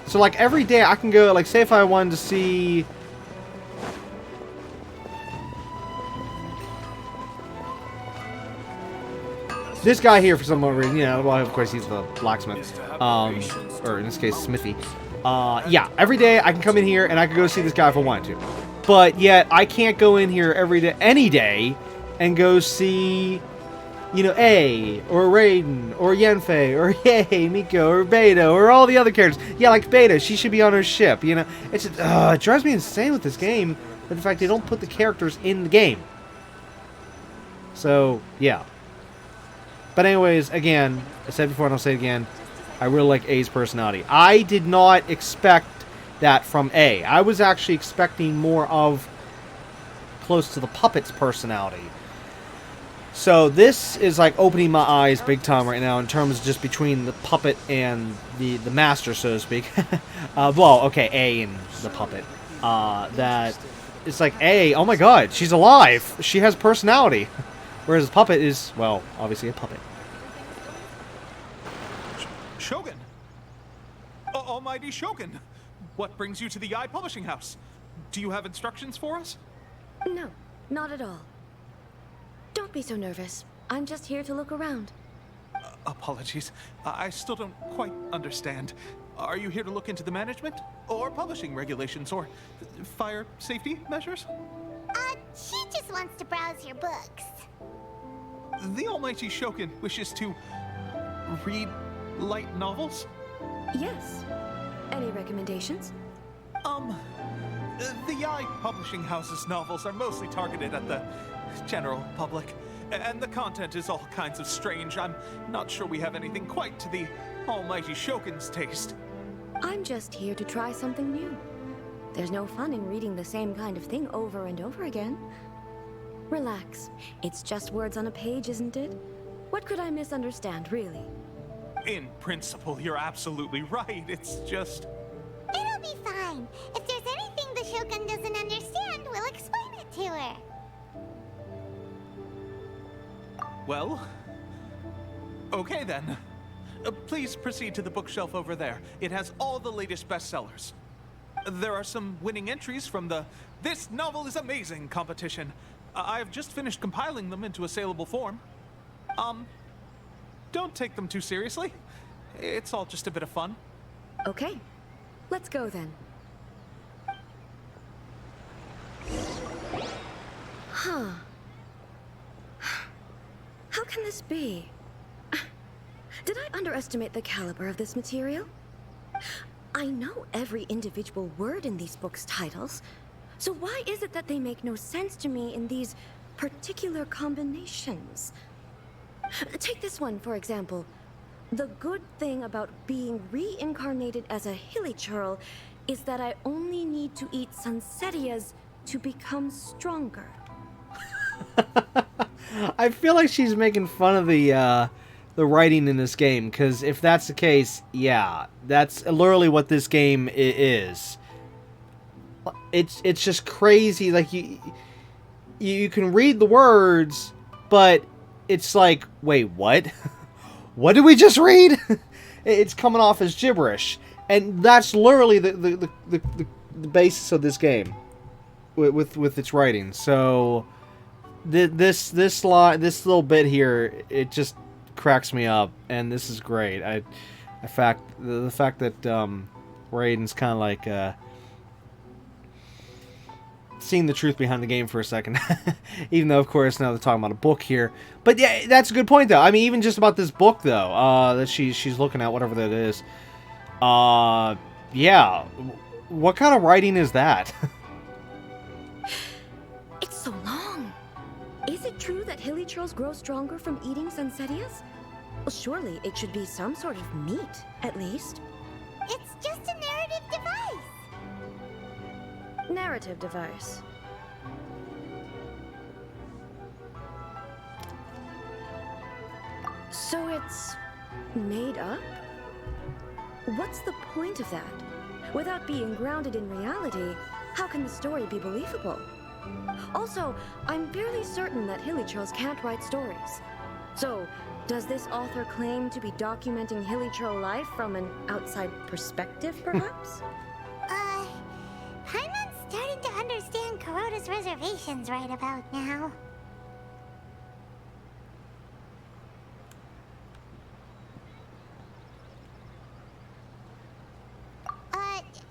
So like every day I can go, like say if I wanted to see this guy here for some reason, well, of course he's the blacksmith, or in this case, Smithy. Yeah, every day I can come in here and I can go see this guy if I wanted to. But yet I can't go in here every day, any day, and go see, you know, A, or Raiden, or Yenfei, or Yei, Miko, or Beta, or all the other characters. Yeah, like Beta, she should be on her ship, you know? It's just, it drives me insane with this game, but the fact they don't put the characters in the game. So, yeah. But anyways, again, I said before and I'll say it again, I really like A's personality. I did not expect that from A. I was actually expecting more of close to the puppet's personality. So this is like opening my eyes big time right now in terms of just between the puppet and the master, so to speak. Well, okay, A and the puppet. That it's like A, oh my god, she's alive. She has personality. Whereas the puppet is, well, obviously a puppet. Shogun! Almighty Shogun! What brings you to the Publishing House? Do you have instructions for us? No, not at all. Don't be so nervous. I'm just here to look around. Apologies. I still don't quite understand. Are you here to look into the management? Or publishing regulations? Or fire safety measures? She just wants to browse your books. The Almighty Shogun wishes to read light novels? Yes. Any recommendations? The Yaoi Publishing House's novels are mostly targeted at the general public, and the content is all kinds of strange. I'm not sure we have anything quite to the Almighty Shogun's taste. I'm just here to try something new. There's no fun in reading the same kind of thing over and over again. Relax. It's just words on a page, isn't it? What could I misunderstand, really? In principle, you're absolutely right. It's just... It'll be fine. If there's anything the Shogun doesn't understand, we'll explain it to her. Well... okay then. Please proceed to the bookshelf over there. It has all the latest bestsellers. There are some winning entries from the This Novel is Amazing competition. I've just finished compiling them into a saleable form. Don't take them too seriously. It's all just a bit of fun. Okay. Let's go then. Huh. How can this be? Did I underestimate the caliber of this material? I know every individual word in these books' titles, so why is it that they make no sense to me in these particular combinations? Take this one, for example. The good thing about being reincarnated as a hilichurl is that I only need to eat sunsetias to become stronger. I feel like she's making fun of the writing in this game, because if that's the case, yeah, that's literally what this game is. It's just crazy. Like you can read the words, but it's like, wait, what? What did we just read? It's coming off as gibberish, and that's literally the basis of this game with its writing. So this little bit here, it just cracks me up, and this is great. The fact that Raiden's kind of like seeing the truth behind the game for a second, even though of course now they're talking about a book here. But yeah, that's a good point though. I mean, even just about this book though, that she's looking at, whatever that is. Yeah, what kind of writing is that? It's so long. Is it true that hilichurls grow stronger from eating sunsetias? Well, surely it should be some sort of meat, at least. It's just a narrative device. Narrative device. So it's made up? What's the point of that? Without being grounded in reality, how can the story be believable? Also, I'm fairly certain that hilichurls can't write stories. So, does this author claim to be documenting hilichurl life from an outside perspective, perhaps? Paimon's starting to understand Kuroda's reservations right about now.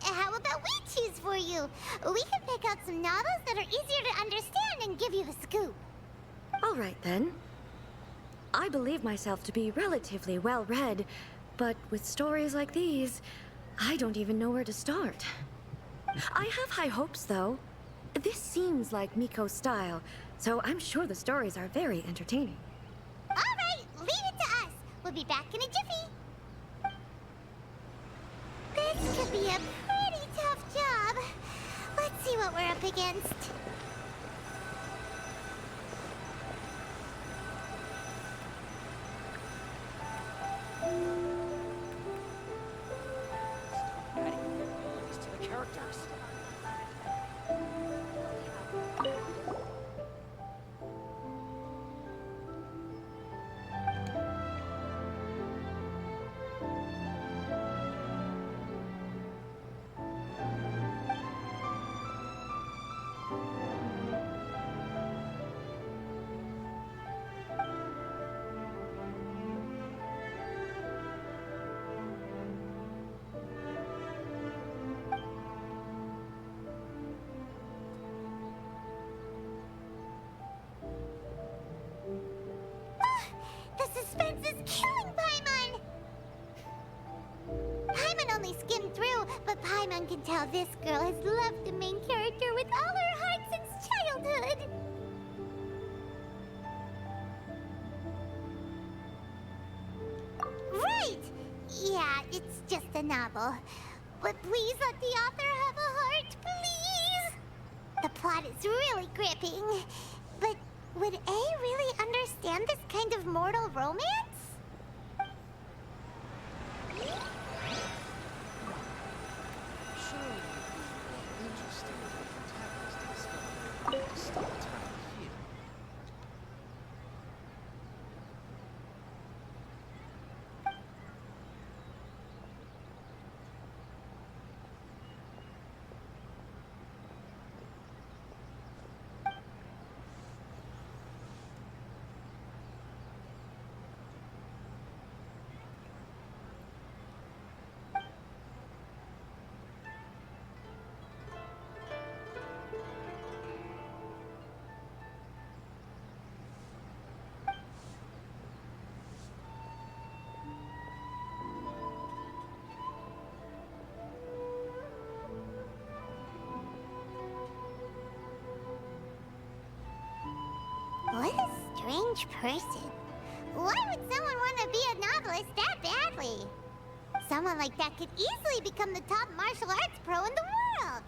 How about we choose for you? We can pick out some novels that are easier to understand and give you a scoop. All right, then. I believe myself to be relatively well-read, but with stories like these, I don't even know where to start. I have high hopes, though. This seems like Miko's style, so I'm sure the stories are very entertaining. All right, leave it to us. We'll be back in a jiffy. This could be a pretty tough job. Let's see what we're up against. Adding new abilities to the characters. The suspense is killing Paimon! Paimon only skimmed through, but Paimon can tell this girl has loved the main character with all her heart since childhood. Right! Yeah, it's just a novel. But please let the author have a heart, please! The plot is really gripping. But would A really understand this kind of mortal romance? Surely it would be more interesting for the protagonist to discover their distinct time here. What a strange person. Why would someone want to be a novelist that badly? Someone like that could easily become the top martial arts pro in the world.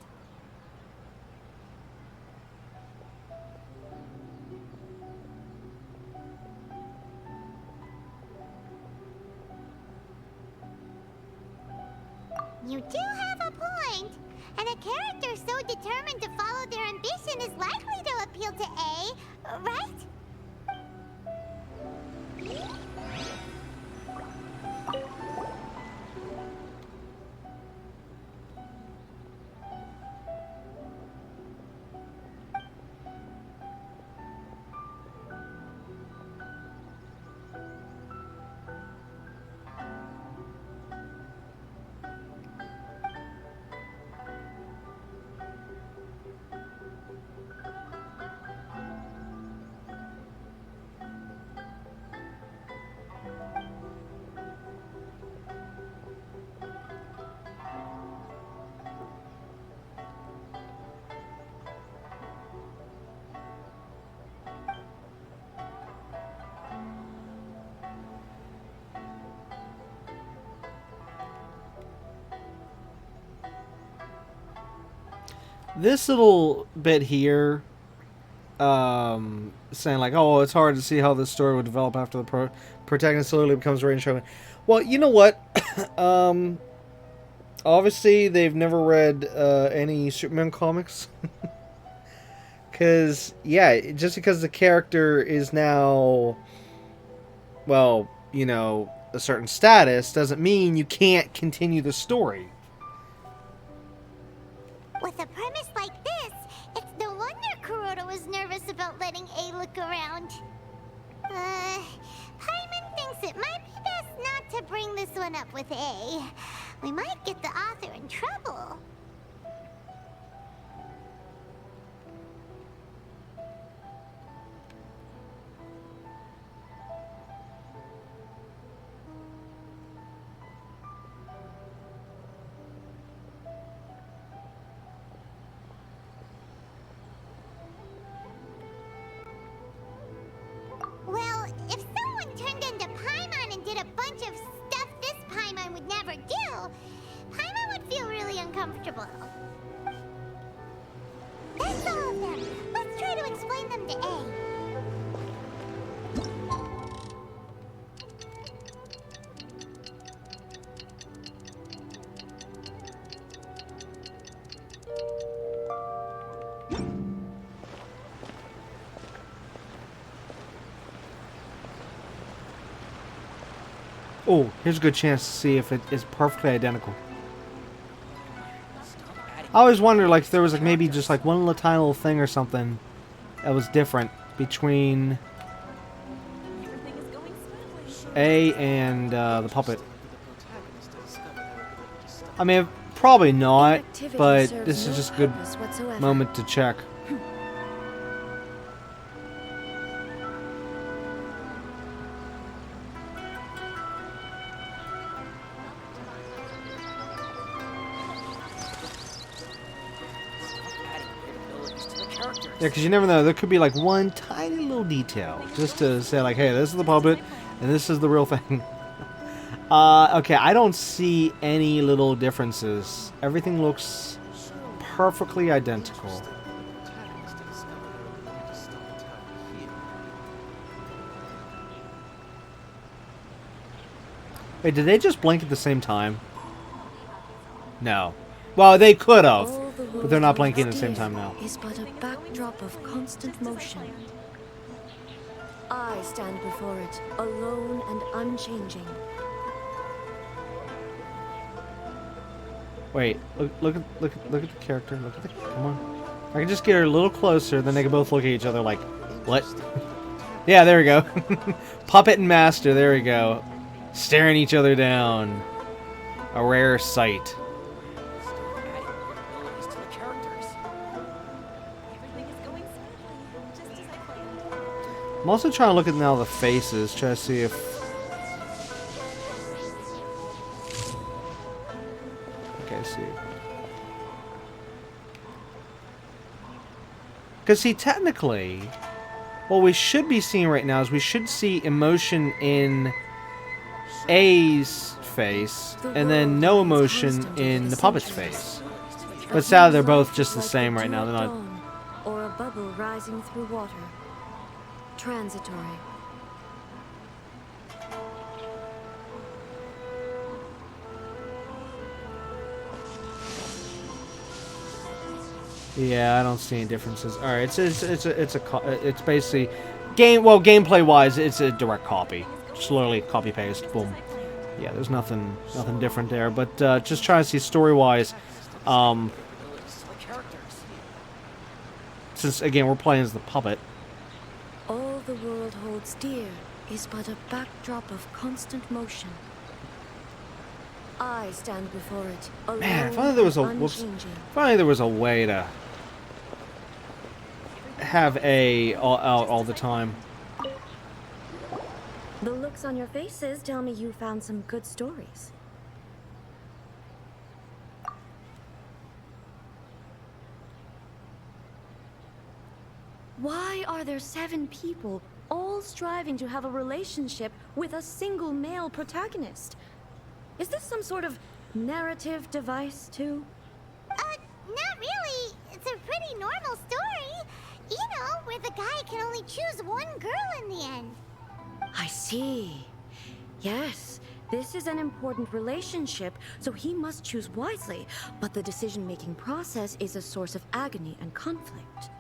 You do have a point. And a character so determined to follow their ambition is likely to appeal to A, right? This little bit here, saying like, oh, it's hard to see how this story would develop after the protagonist slowly becomes Rain Shogun. Well, you know what? Obviously, they've never read any Superman comics. Because, yeah, just because the character is now, well, you know, a certain status doesn't mean you can't continue the story. With a premise like this, it's no wonder Kuroda was nervous about letting A look around. Paimon thinks it might be best not to bring this one up with A. We might get the author in trouble. uncomfortable. That's all of them. Let's try to explain them to A. Oh, here's a good chance to see if it is perfectly identical. I always wonder, like, if there was like maybe just like one little tiny little thing or something that was different between A and the puppet. I mean, probably not, but this is just a good moment to check. Yeah, because you never know. There could be like one tiny little detail just to say like, hey, this is the puppet and this is the real thing. Okay, I don't see any little differences. Everything looks perfectly identical. Wait, did they just blink at the same time? No. Well, they could have, but they're not blinking at the same time now. Is but a backdrop of constant motion. I stand before it, alone and unchanging. Wait, look at the character. Look at the. Come on. I can just get her a little closer, then they can both look at each other like, what? Yeah, there we go. Puppet and master. There we go. Staring each other down. A rare sight. I'm also trying to look at now the faces, try to see if... Okay, I see. Because see, technically, what we should be seeing right now is we should see emotion in A's face, and then no emotion in the puppet's face. But sadly, they're both just the same right now. They're not... Or a bubble rising through water. Transitory. Yeah, I don't see any differences. All right, it's basically gameplay wise, it's a direct copy. Just literally copy paste, boom. Yeah, there's nothing different there. But just trying to see story wise, since again we're playing as the puppet. All the world holds dear is but a backdrop of constant motion. I stand before it, alone. Man, if only there was a way to have A out all the time. The looks on your faces tell me you found some good stories. Why are there 7 people all striving to have a relationship with a single male protagonist? Is this some sort of narrative device, too? Not really. It's a pretty normal story. You know, where the guy can only choose one girl in the end. I see. Yes, this is an important relationship, so he must choose wisely. But the decision-making process is a source of agony and conflict.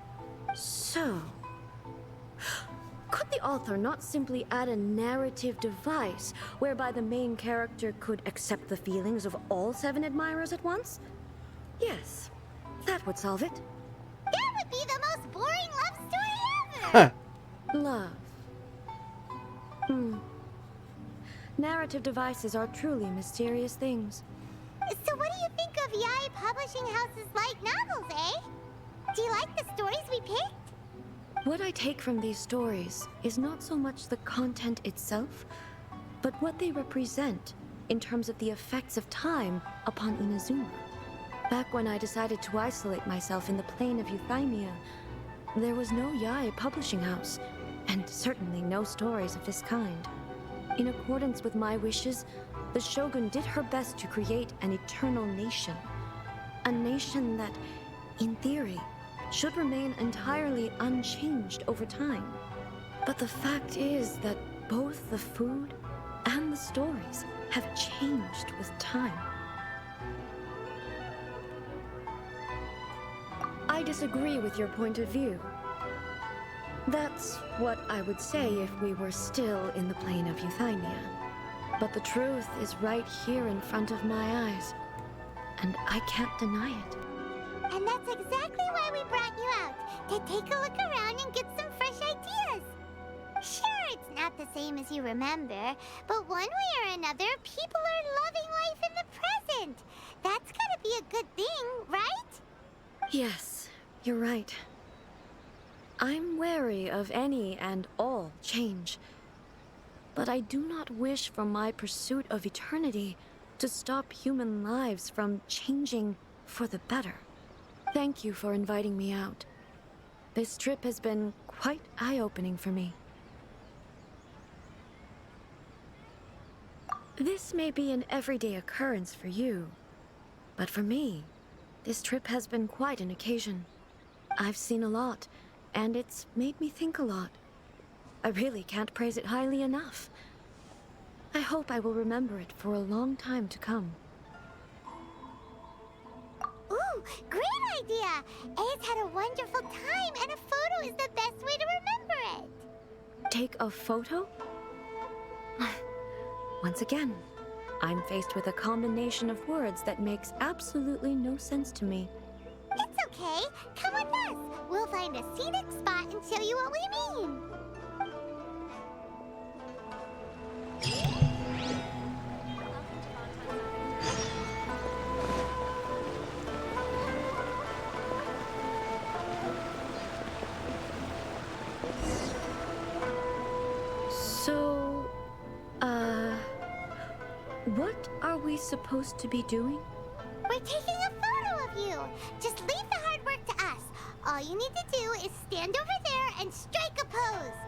So, could the author not simply add a narrative device whereby the main character could accept the feelings of all 7 admirers at once? Yes, that would solve it. That would be the most boring love story ever! Love. Narrative devices are truly mysterious things. So what do you think of Yae Publishing House's light novels, eh? Do you like the stories we picked? What I take from these stories is not so much the content itself, but what they represent in terms of the effects of time upon Inazuma. Back when I decided to isolate myself in the plain of Euthymia, there was no Yae Publishing House, and certainly no stories of this kind. In accordance with my wishes, the Shogun did her best to create an eternal nation. a nation that, in theory, should remain entirely unchanged over time. But the fact is that both the food and the stories have changed with time. I disagree with your point of view. That's what I would say if we were still in the plane of Euthymia. But the truth is right here in front of my eyes, and I can't deny it. And that's exactly why we brought you out, to take a look around and get some fresh ideas. Sure, it's not the same as you remember, but one way or another, people are loving life in the present. That's gotta be a good thing, right? Yes, you're right. I'm wary of any and all change, but I do not wish for my pursuit of eternity to stop human lives from changing for the better. Thank you for inviting me out. This trip has been quite eye-opening for me. This may be an everyday occurrence for you, but for me, this trip has been quite an occasion. I've seen a lot, and it's made me think a lot. I really can't praise it highly enough. I hope I will remember it for a long time to come. Ooh, great idea! A's had a wonderful time, and a photo is the best way to remember it. Take a photo? Once again, I'm faced with a combination of words that makes absolutely no sense to me. It's okay. Come with us. We'll find a scenic spot and show you what we mean. So, what are we supposed to be doing? We're taking a photo of you. Just leave the hard work to us. All you need to do is stand over there and strike a pose.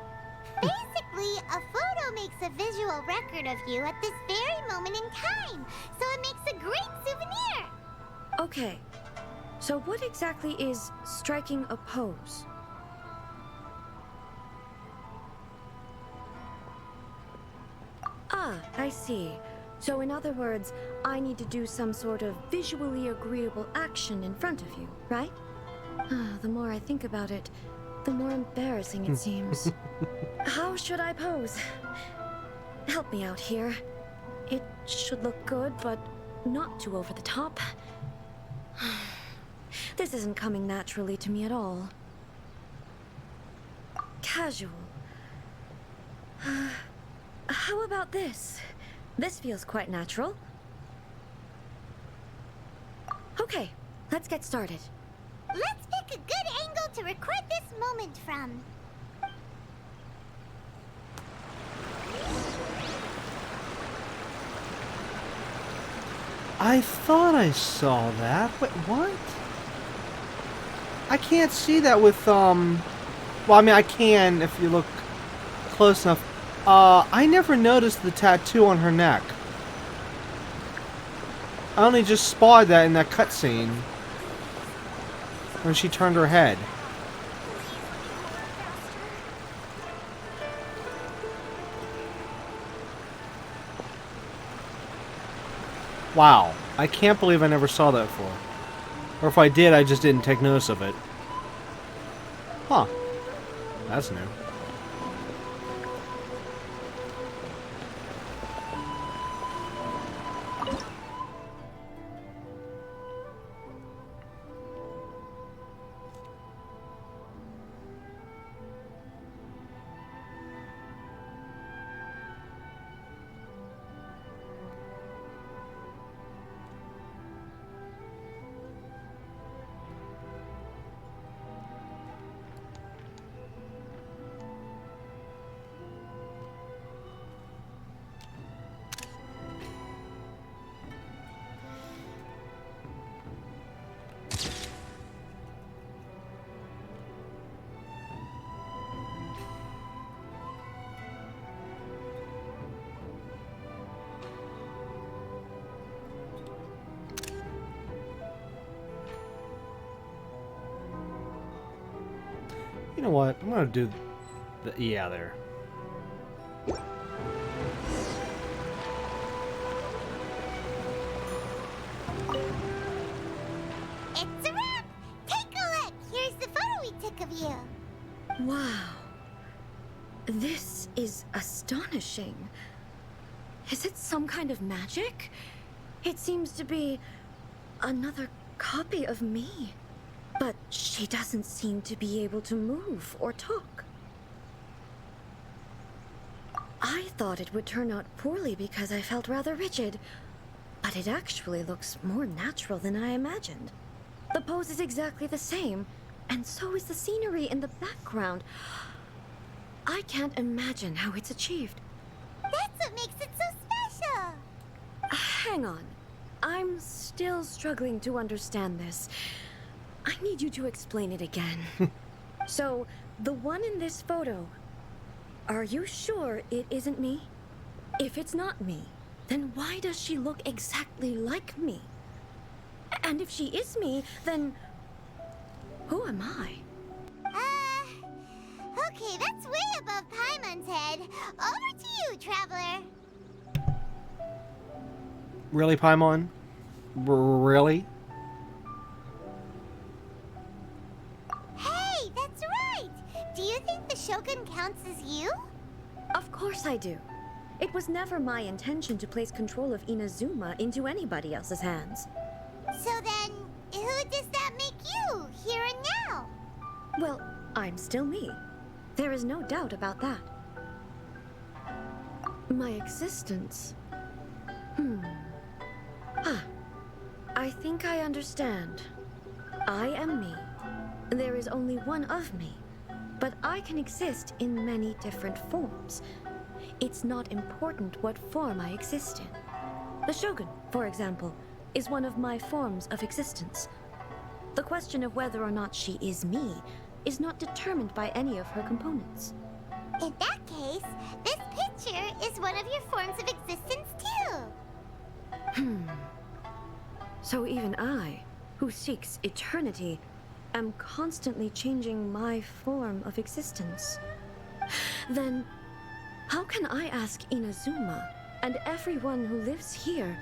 Basically, a photo makes a visual record of you at this very moment in time, so it makes a great souvenir. Okay, so what exactly is striking a pose? Ah, I see. So in other words, I need to do some sort of visually agreeable action in front of you, right? The more I think about it, the more embarrassing it seems. How should I pose? Help me out here. It should look good, but not too over the top. This isn't coming naturally to me at all. Casual. How about this? This feels quite natural. Okay, let's get started. Let's pick a good angle to record this moment from. I thought I saw that. Wait, what? I can't see that with, well, I mean, I can if you look close enough. I never noticed the tattoo on her neck. I only just spotted that in that cutscene when she turned her head. Wow, I can't believe I never saw that before. Or if I did, I just didn't take notice of it. Huh. That's new. You know what? I'm gonna do the yeah there. It's a wrap! Take a look! Here's the photo we took of you. Wow. This is astonishing. Is it some kind of magic? It seems to be another copy of me. But she doesn't seem to be able to move or talk. I thought it would turn out poorly because I felt rather rigid, but it actually looks more natural than I imagined. The pose is exactly the same, and so is the scenery in the background. I can't imagine how it's achieved. That's what makes it so special! Hang on. I'm still struggling to understand this. I need you to explain it again. So, the one in this photo, are you sure it isn't me? If it's not me, then why does she look exactly like me? And if she is me, then who am I? Okay, that's way above Paimon's head. Over to you, Traveler. Really, Paimon? Really? Hey, that's right! Do you think the Shogun counts as you? Of course I do. It was never my intention to place control of Inazuma into anybody else's hands. So then, who does that make you, here and now? Well, I'm still me. There is no doubt about that. My existence... I think I understand. I am me. There is only one of me, but I can exist in many different forms. It's not important what form I exist in. The Shogun, for example, is one of my forms of existence. The question of whether or not she is me is not determined by any of her components. In that case, this picture is one of your forms of existence too. So even I, who seeks eternity, am constantly changing my form of existence. Then, how can I ask Inazuma and everyone who lives here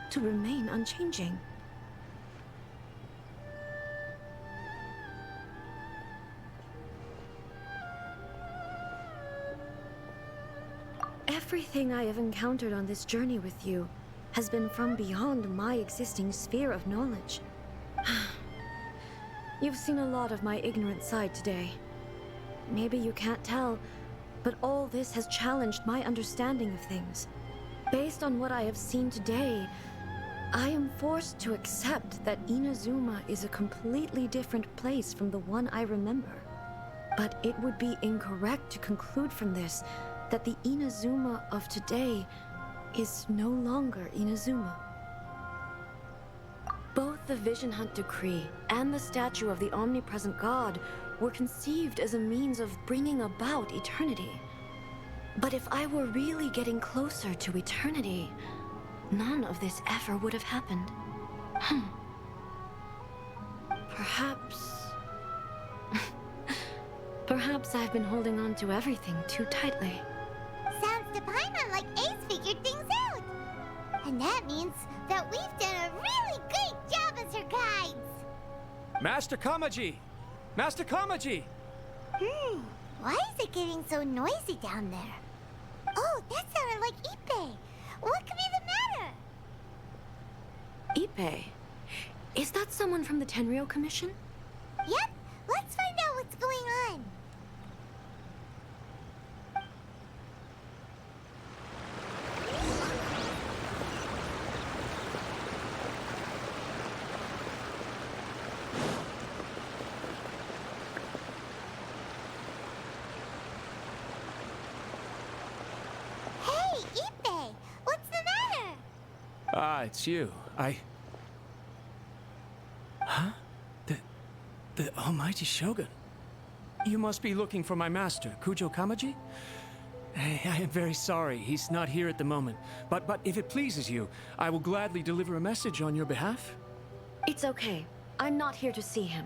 to remain unchanging? Everything I have encountered on this journey with you has been from beyond my existing sphere of knowledge. You've seen a lot of my ignorant side today. Maybe you can't tell, but all this has challenged my understanding of things. Based on what I have seen today, I am forced to accept that Inazuma is a completely different place from the one I remember. But it would be incorrect to conclude from this that the Inazuma of today is no longer Inazuma. Both the Vision Hunt Decree and the statue of the omnipresent god were conceived as a means of bringing about eternity. But if I were really getting closer to eternity, none of this ever would have happened. Perhaps I've been holding on to everything too tightly. Sounds to Paimon like Ace figured things out. And that means that we've done a really great job as her guides. Master Kamaji! Master Kamaji! Why is it getting so noisy down there? Oh, that sounded like Ippei. What could be the matter? Ippei? Is that someone from the Tenryou Commission? Yep, let's find out what's going on. Hey, Ippei, what's the matter? Ah, it's you. Huh? The Almighty Shogun. You must be looking for my master, Kujo Kamaji? I am very sorry, he's not here at the moment. But if it pleases you, I will gladly deliver a message on your behalf. It's okay. I'm not here to see him.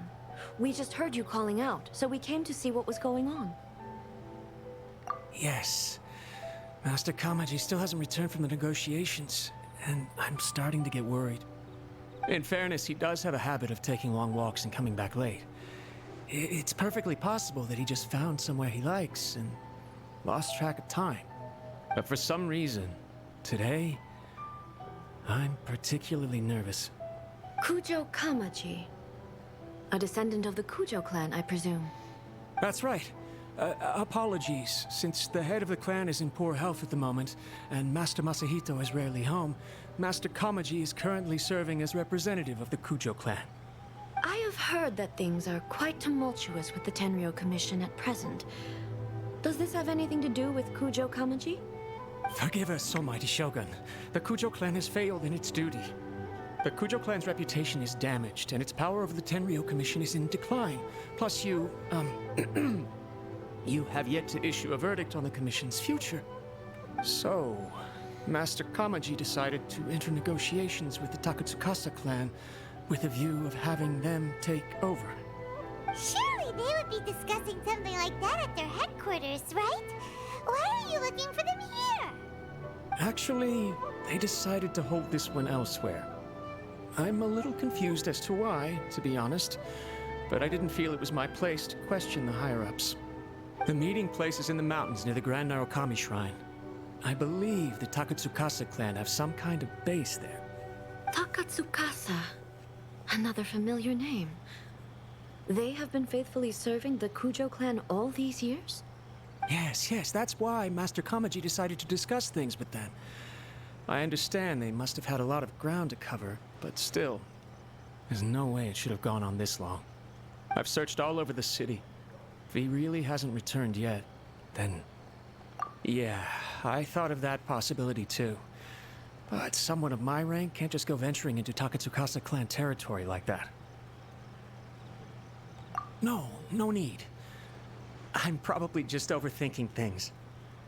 We just heard you calling out, so we came to see what was going on. Yes. Master Kamaji still hasn't returned from the negotiations, and I'm starting to get worried. In fairness, he does have a habit of taking long walks and coming back late. It's perfectly possible that he just found somewhere he likes and lost track of time. But for some reason, today, I'm particularly nervous. Kujo Kamaji. A descendant of the Kujo clan, I presume. That's right. Apologies, since the head of the clan is in poor health at the moment, and Master Masahito is rarely home, Master Kamaji is currently serving as representative of the Kujo clan. I have heard that things are quite tumultuous with the Tenryo Commission at present. Does this have anything to do with Kujo Kamaji? Forgive us, Almighty Shogun. The Kujo clan has failed in its duty. The Kujo clan's reputation is damaged, and its power over the Tenryo Commission is in decline. Plus you have yet to issue a verdict on the Commission's future. So, Master Kamaji decided to enter negotiations with the Takatsukasa clan with a view of having them take over. Surely they would be discussing something like that at their headquarters, right? Why are you looking for them here? Actually, they decided to hold this one elsewhere. I'm a little confused as to why, to be honest, but I didn't feel it was my place to question the higher-ups. The meeting place is in the mountains near the Grand Narukami Shrine. I believe the Takatsukasa clan have some kind of base there. Takatsukasa. Another familiar name. They have been faithfully serving the Kujo clan all these years? Yes, that's why Master Kamaji decided to discuss things with them. I understand they must have had a lot of ground to cover, but still, there's no way it should have gone on this long. I've searched all over the city. If he really hasn't returned yet, then... yeah, I thought of that possibility too. But someone of my rank can't just go venturing into Takatsukasa clan territory like that. No need. I'm probably just overthinking things.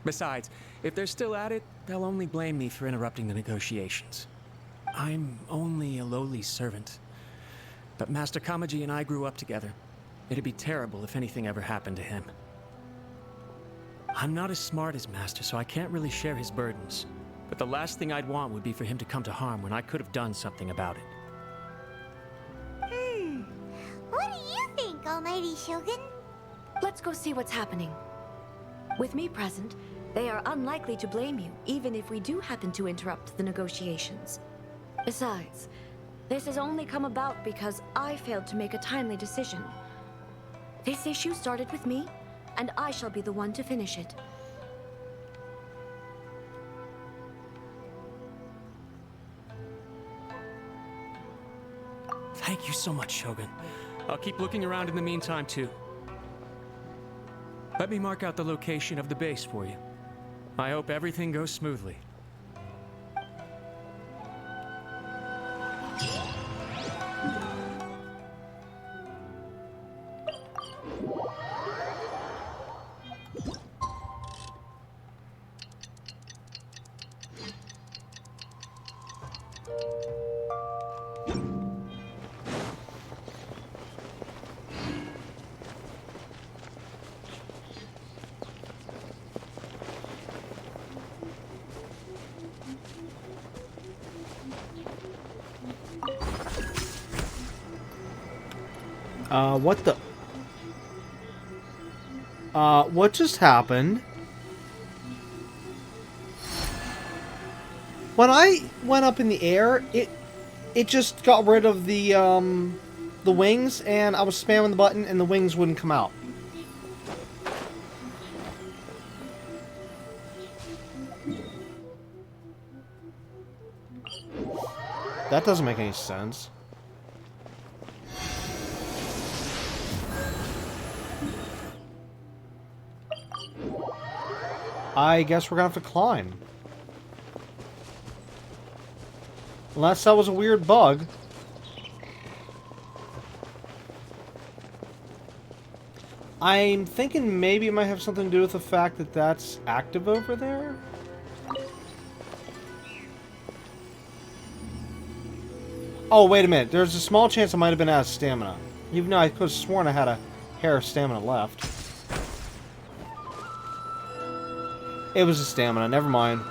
Besides, if they're still at it, they'll only blame me for interrupting the negotiations. I'm only a lowly servant. But Master Kamaji and I grew up together. It'd be terrible if anything ever happened to him. I'm not as smart as Master, so I can't really share his burdens. But the last thing I'd want would be for him to come to harm when I could have done something about it. What do you think, Almighty Shogun? Let's go see what's happening. With me present, they are unlikely to blame you, even if we do happen to interrupt the negotiations. Besides, this has only come about because I failed to make a timely decision. This issue started with me, and I shall be the one to finish it. Thank you so much, Shogun. I'll keep looking around in the meantime, too. Let me mark out the location of the base for you. I hope everything goes smoothly. What the... what just happened? When I went up in the air, it just got rid of the wings, and I was spamming the button, and the wings wouldn't come out. That doesn't make any sense. I guess we're gonna have to climb. Unless that was a weird bug. I'm thinking maybe it might have something to do with the fact that that's active over there. Oh, wait a minute. There's a small chance I might have been out of stamina. Even though I could have sworn I had a hair of stamina left. It was a stamina, never mind.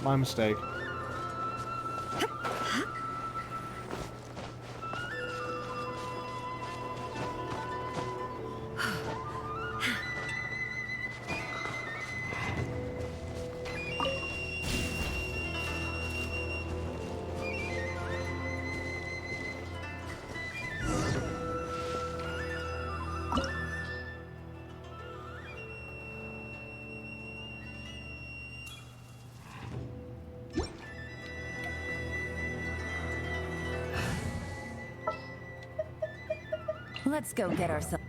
My mistake. Let's go get ourselves.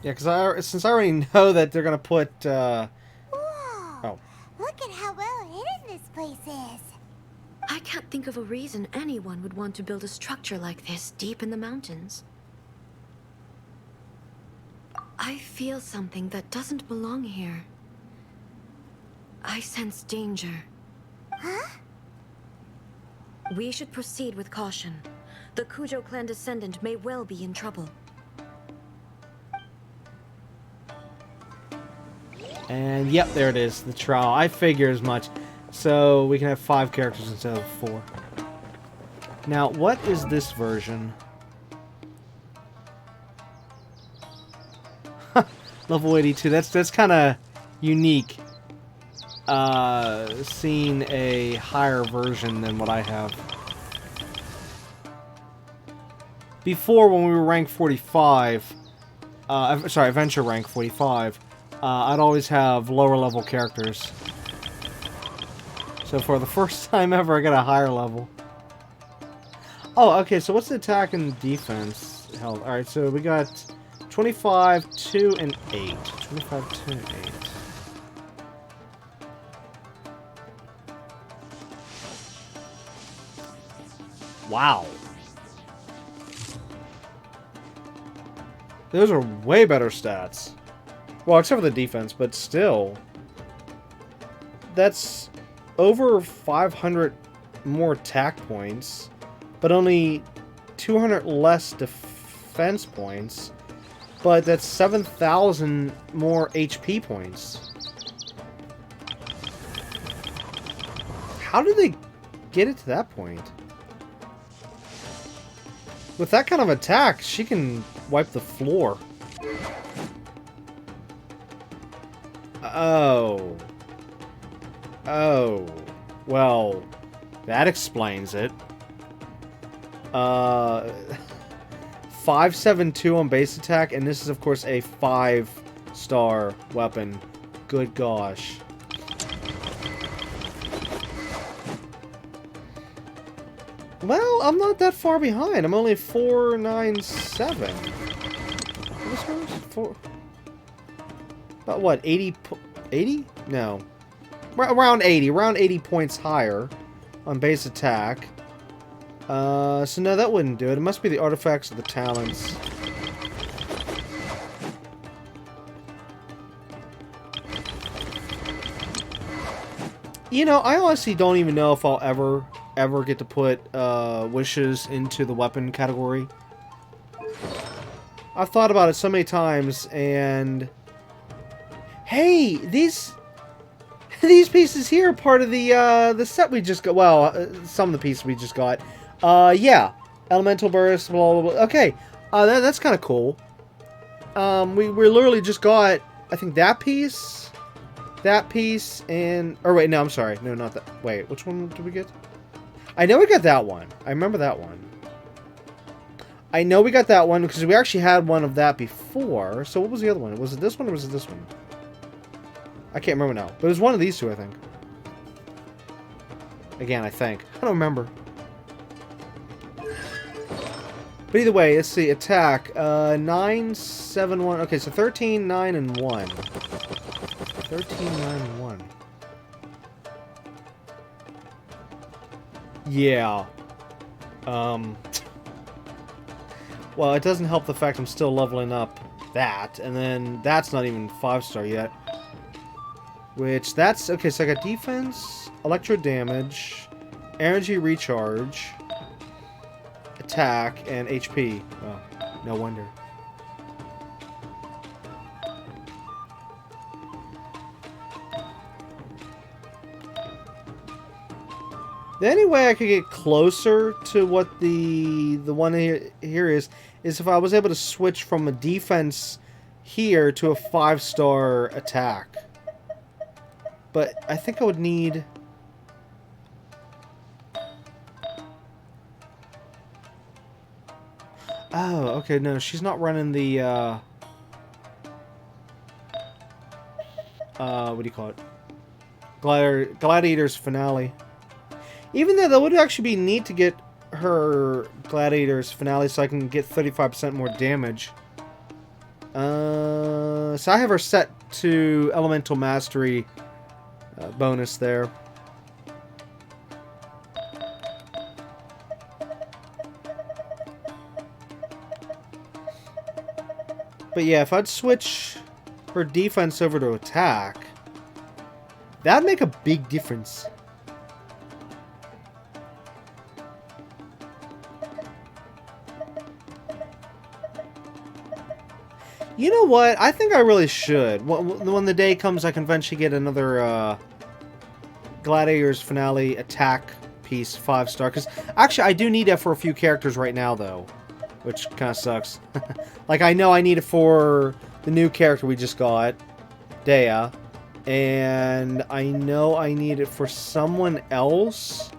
Yeah, because since I already know that they're gonna put. Whoa! Oh. Look at how well hidden this place is. I can't think of a reason anyone would want to build a structure like this deep in the mountains. I feel something that doesn't belong here. I sense danger. Huh? We should proceed with caution. The Kujo clan descendant may well be in trouble. And yep, there it is, the trial. I figure as much. So we can have 5 characters instead of 4. Now, what is this version? Level 82. That's kind of unique. Seeing a higher version than what I have. Before, when we were rank 45, sorry, adventure rank 45, I'd always have lower level characters. So for the first time ever, I got a higher level. Oh, okay, so what's the attack and defense health? Alright, so we got 25, 2, and 8. 25, 2, and 8. Wow. Those are way better stats. Well, except for the defense, but still. That's over 500 more attack points, but only 200 less defense points. But that's 7,000 more HP points. How did they get it to that point? With that kind of attack, she can wipe the floor. Oh. Oh. Well, that explains it. 572 on base attack, and this is, of course, a 5-star weapon. Good gosh. Well, I'm not that far behind. I'm only 497. What's yours? 4. About what? 80? 80? No. Around 80. Around 80 points higher on base attack. So no, that wouldn't do it. It must be the artifacts of the talents. You know, I honestly don't even know if I'll ever get to put wishes into the weapon category. I've thought about it so many times, and hey, these pieces here are part of the set we just got. Well, some of the pieces we just got. Yeah, elemental burst. Blah blah blah. Okay, that's kind of cool. We literally just got, I think, that piece, and or wait, no, I'm sorry, no, not that. Wait, which one did we get? I know we got that one. I remember that one. I know we got that one because we actually had one of that before. So what was the other one? Was it this one or was it this one? I can't remember now. But it was one of these two, I think. Again, I think. I don't remember. But either way, let's see. Attack. 9, 7, 1. Okay, so 13, 9, and 1. 13, 9, and 1. Yeah. Well, it doesn't help the fact I'm still leveling up that, and then that's not even 5-star yet. Which, that's... Okay, so I got defense, electro damage, Energy recharge, attack, and HP. Oh, no wonder. The only way I could get closer to what the one here is if I was able to switch from a defense here to a 5-star attack. But I think I would need... Oh, okay, no, she's not running the, what do you call it? Gladiator's Finale. Even though that would actually be neat to get her Gladiator's Finale so I can get 35% more damage. So I have her set to Elemental Mastery bonus there. But yeah, if I'd switch her defense over to attack, that'd make a big difference. You know what? I think I really should. When the day comes, I can eventually get another Gladiator's Finale attack piece 5-star. Because actually, I do need that for a few characters right now, though. Which kind of sucks. Like, I know I need it for the new character we just got, Dea. And I know I need it for someone else.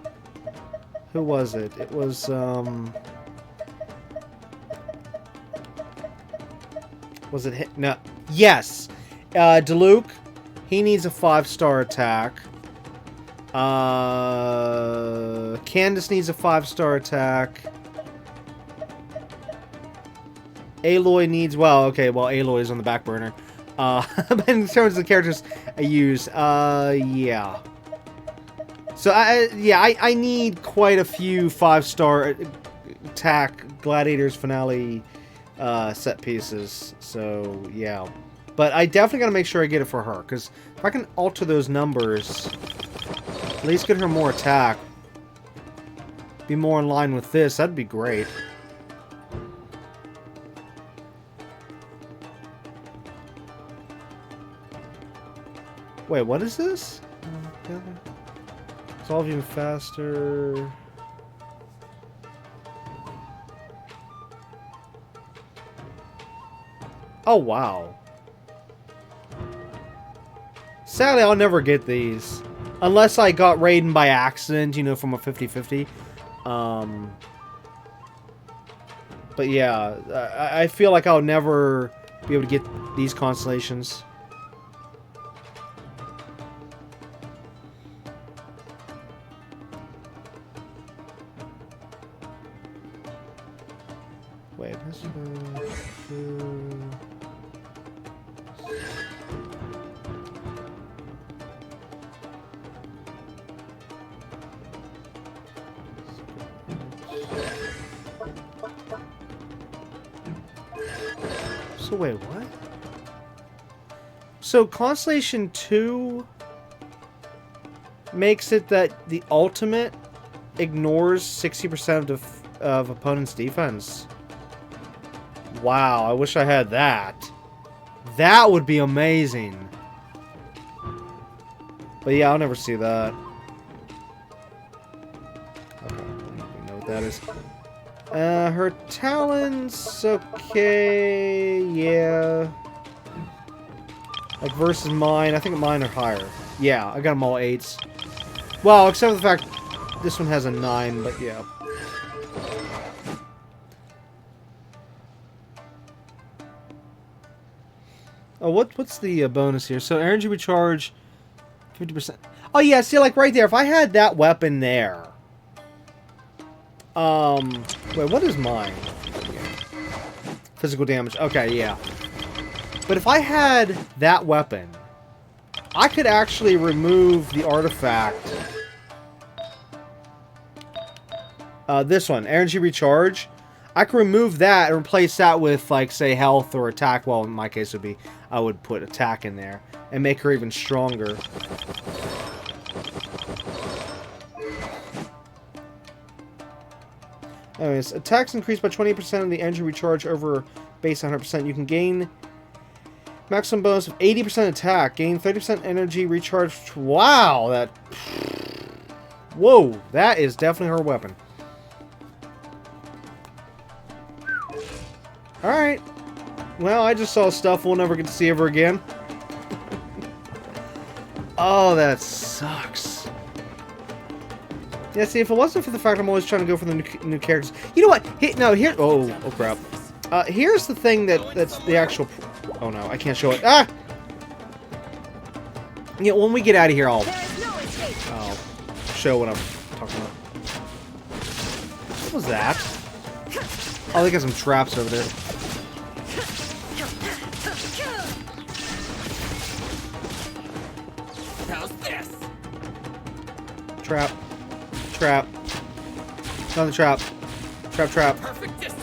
Who was it? It was, Was it hit? No. Yes! Diluc. He needs a 5-star attack. Candace needs a 5-star attack. Aloy needs... Well, okay, well, Aloy is on the back burner. But in terms of the characters I use, yeah. So, I need quite a few 5-star attack Gladiator's Finale set pieces. So, yeah. But I definitely gotta make sure I get it for her, because if I can alter those numbers, at least get her more attack, be more in line with this, that'd be great. Wait, what is this? Solve even faster. Oh, wow. Sadly, I'll never get these. Unless I got Raiden by accident, you know, from a 50-50. But yeah, I feel like I'll never be able to get these constellations. Wait, this So wait, what? So Constellation 2 makes it that the ultimate ignores 60% of opponent's defense. Wow, I wish I had that. That would be amazing. But yeah, I'll never see that. Okay, we know what that is. Her talents, okay, yeah. Like versus mine, I think mine are higher. Yeah, I got them all 8s. Well, except for the fact this one has a 9, but yeah. Oh, what's the bonus here? So energy recharge, 50%. Oh yeah, see, like right there, if I had that weapon there. Wait, what is mine? Physical damage. Okay, yeah. But if I had that weapon, I could actually remove the artifact. This one, energy recharge. I could remove that and replace that with, like, say, health or attack. Well, in my case, it would be, I would put attack in there and make her even stronger. Anyways, attacks increased by 20% and the energy recharge over base 100%. You can gain maximum bonus of 80% attack. Gain 30% energy recharge. Wow, that... Whoa, that is definitely her weapon. Alright. Well, I just saw stuff we'll never get to see ever again. Oh, that sucks. Yeah, see, if it wasn't for the fact I'm always trying to go for the new characters... You know what? Here... Oh crap. Here's the thing that's the actual... Oh, no, I can't show it. Ah! Yeah, when we get out of here, I'll show what I'm talking about. What was that? Oh, they got some traps over there. How's this? Trap. Trap. Another trap. Trap, trap. Perfect distance.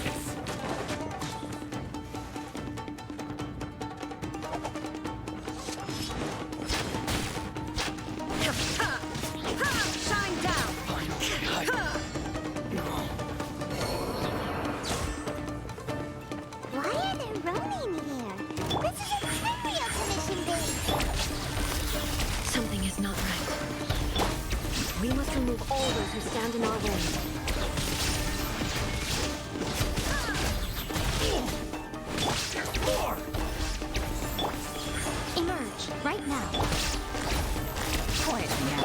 Shine down. Why are there Ronin here? This is a Symbiote mission base. Something is not right. We must remove all those who stand in our way. Emerge, right now. Quiet now.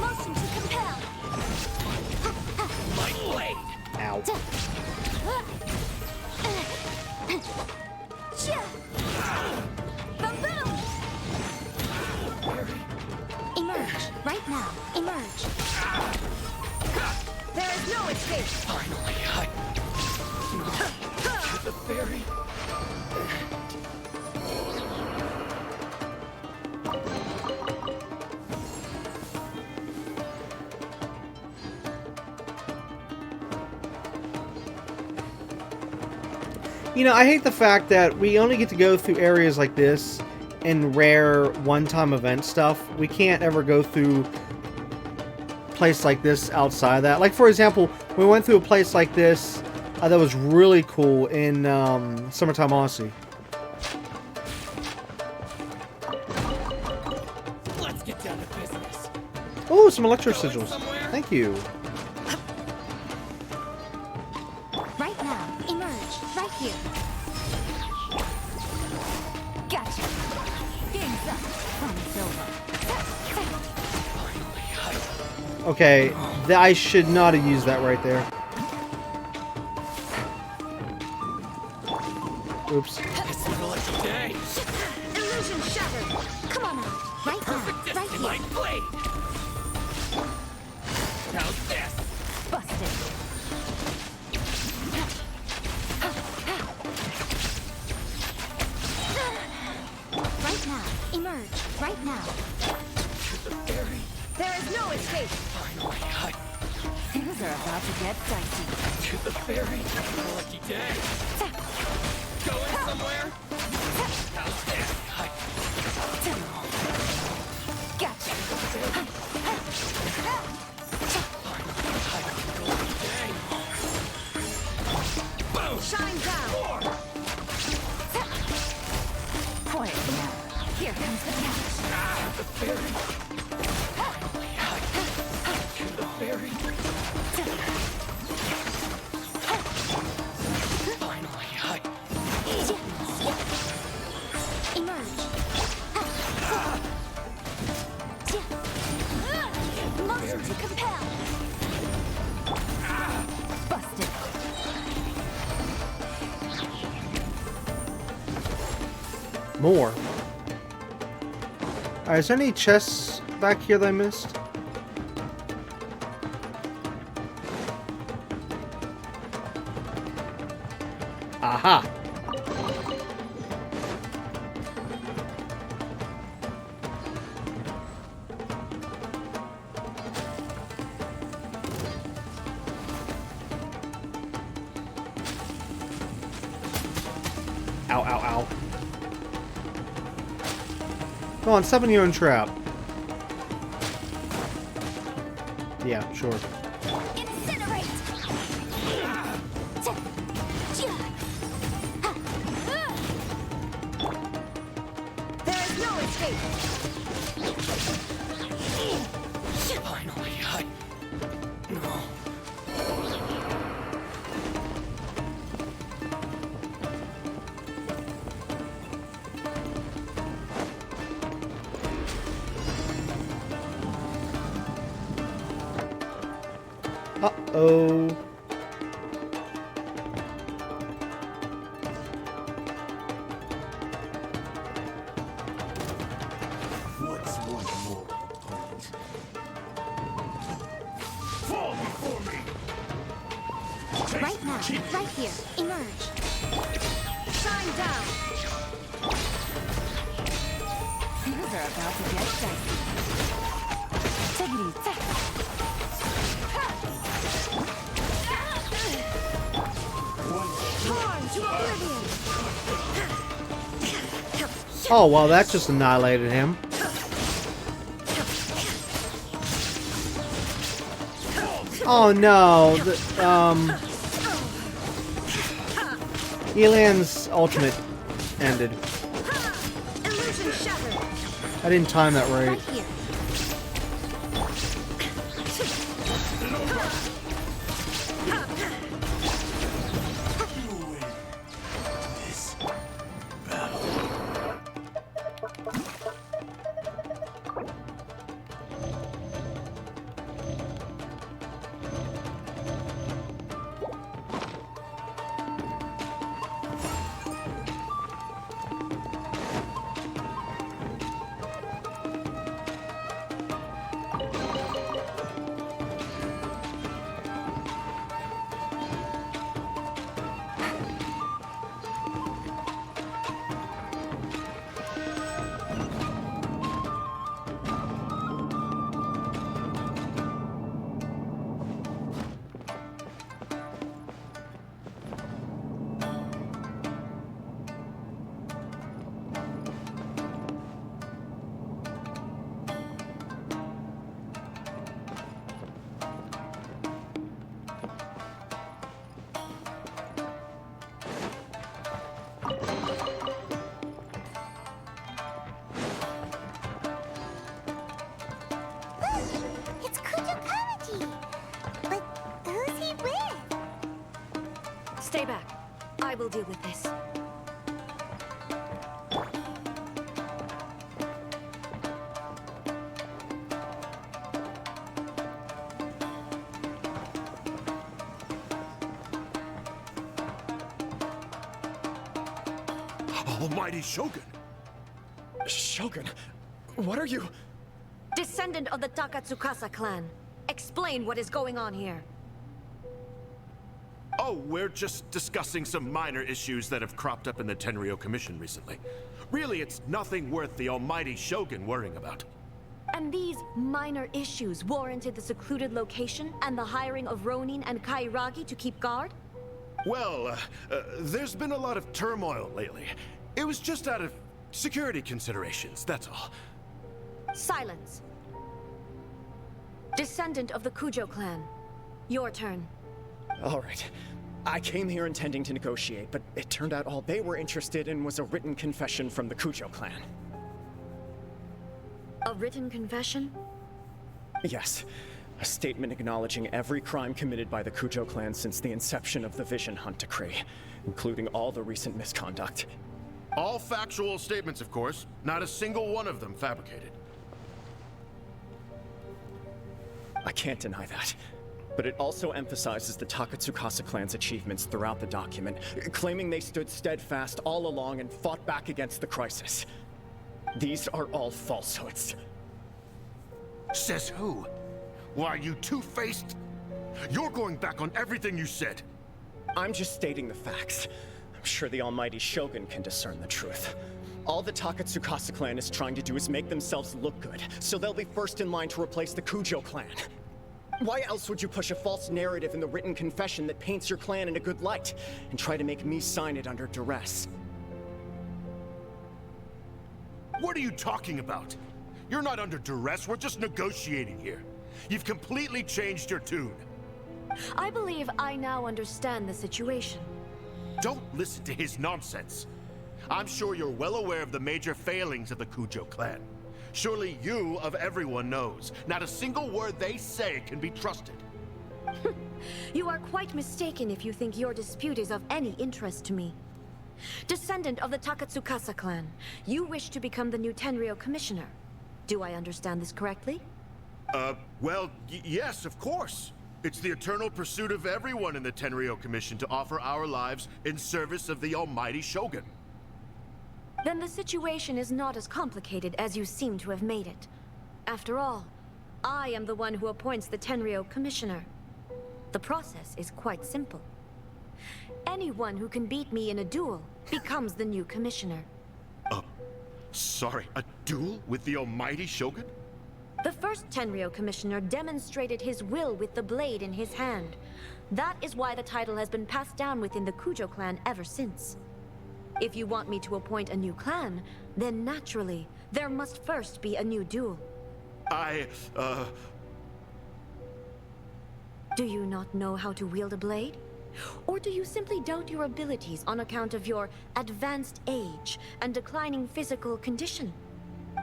Motion to compel. My blade. Ow. Emerge, right now. Emerge. There is no escape. Finally, to the ferry. You know, I hate the fact that we only get to go through areas like this in rare one-time event stuff. We can't ever go through a place like this outside of that. Like, for example, we went through a place like this that was really cool in Summertime Odyssey. Let's get down to business. Oh, some electro sigils. Thank you. Right now. Emerge, right here. Gotcha. Game's up. Fun's over. Okay, I should not have used that right there. Oops. It's an electric day. Illusion shattered. Come on out. Right Perfect now. Right distance. My here. blade. How's this? Busted. Right now. Emerge, right now. To the ferry. There is no escape. Finally, Things are about to get dicey. to the ferry. A lucky day. Going somewhere? How's this? Gotcha. Boom! Shine down. Quiet now. Here comes the catch. The ferry. To the ferry. Finally, Emerge. Motion to compel. Busted. More. Alright, is there any chests back here that I missed? Aha! Ow, ow, ow. Come on, stop in your own trap. Yeah, sure. Incinerate! There is no escape. Finally, No. Uh-oh. What's one more point? Fall before me! Right now, right here. Emerge. Shine down. Things are about to get dicey. Tiggity tack. Torn to oblivion. Oh, well, that just annihilated him. Oh no, Elan's ultimate ended. Illusion shattered. I didn't time that right. Right here. This battle. It's Kujokawaji! But who's he with? Stay back. I will deal with this. Almighty Shogun! Shogun, what are you? Descendant of the Takatsukasa clan. Explain what is going on here. Oh, we're just discussing some minor issues that have cropped up in the Tenryo Commission recently. Really, it's nothing worth the almighty Shogun worrying about. And these minor issues warranted the secluded location and the hiring of Ronin and Kairagi to keep guard? Well, there's been a lot of turmoil lately. It was just out of security considerations, that's all. Silence. Descendant of the Kujo clan. Your turn. All right. I came here intending to negotiate, but it turned out all they were interested in was a written confession from the Kujo clan. A written confession? Yes. A statement acknowledging every crime committed by the Kujo clan since the inception of the Vision Hunt Decree, including all the recent misconduct. All factual statements, of course. Not a single one of them fabricated. I can't deny that. But it also emphasizes the Takatsukasa clan's achievements throughout the document, claiming they stood steadfast all along and fought back against the crisis. These are all falsehoods. Says who? Why, you two-faced? You're going back on everything you said. I'm just stating the facts. I'm sure the almighty Shogun can discern the truth. All the Takatsukasa clan is trying to do is make themselves look good, so they'll be first in line to replace the Kujo clan. Why else would you push a false narrative in the written confession that paints your clan in a good light, and try to make me sign it under duress? What are you talking about? You're not under duress, we're just negotiating here. You've completely changed your tune. I believe I now understand the situation. Don't listen to his nonsense. I'm sure you're well aware of the major failings of the Kujo clan. Surely you, of everyone, knows. Not a single word they say can be trusted. You are quite mistaken if you think your dispute is of any interest to me. Descendant of the Takatsukasa clan, you wish to become the new Tenryou commissioner. Do I understand this correctly? Well, yes, of course. It's the eternal pursuit of everyone in the Tenryou Commission to offer our lives in service of the almighty Shogun. Then the situation is not as complicated as you seem to have made it. After all, I am the one who appoints the Tenryou commissioner. The process is quite simple. Anyone who can beat me in a duel becomes the new commissioner. Sorry, a duel with the almighty Shogun? The first Tenryou commissioner demonstrated his will with the blade in his hand. That is why the title has been passed down within the Kujo clan ever since. If you want me to appoint a new clan, then naturally, there must first be a new duel. Do you not know how to wield a blade? Or do you simply doubt your abilities on account of your advanced age and declining physical condition?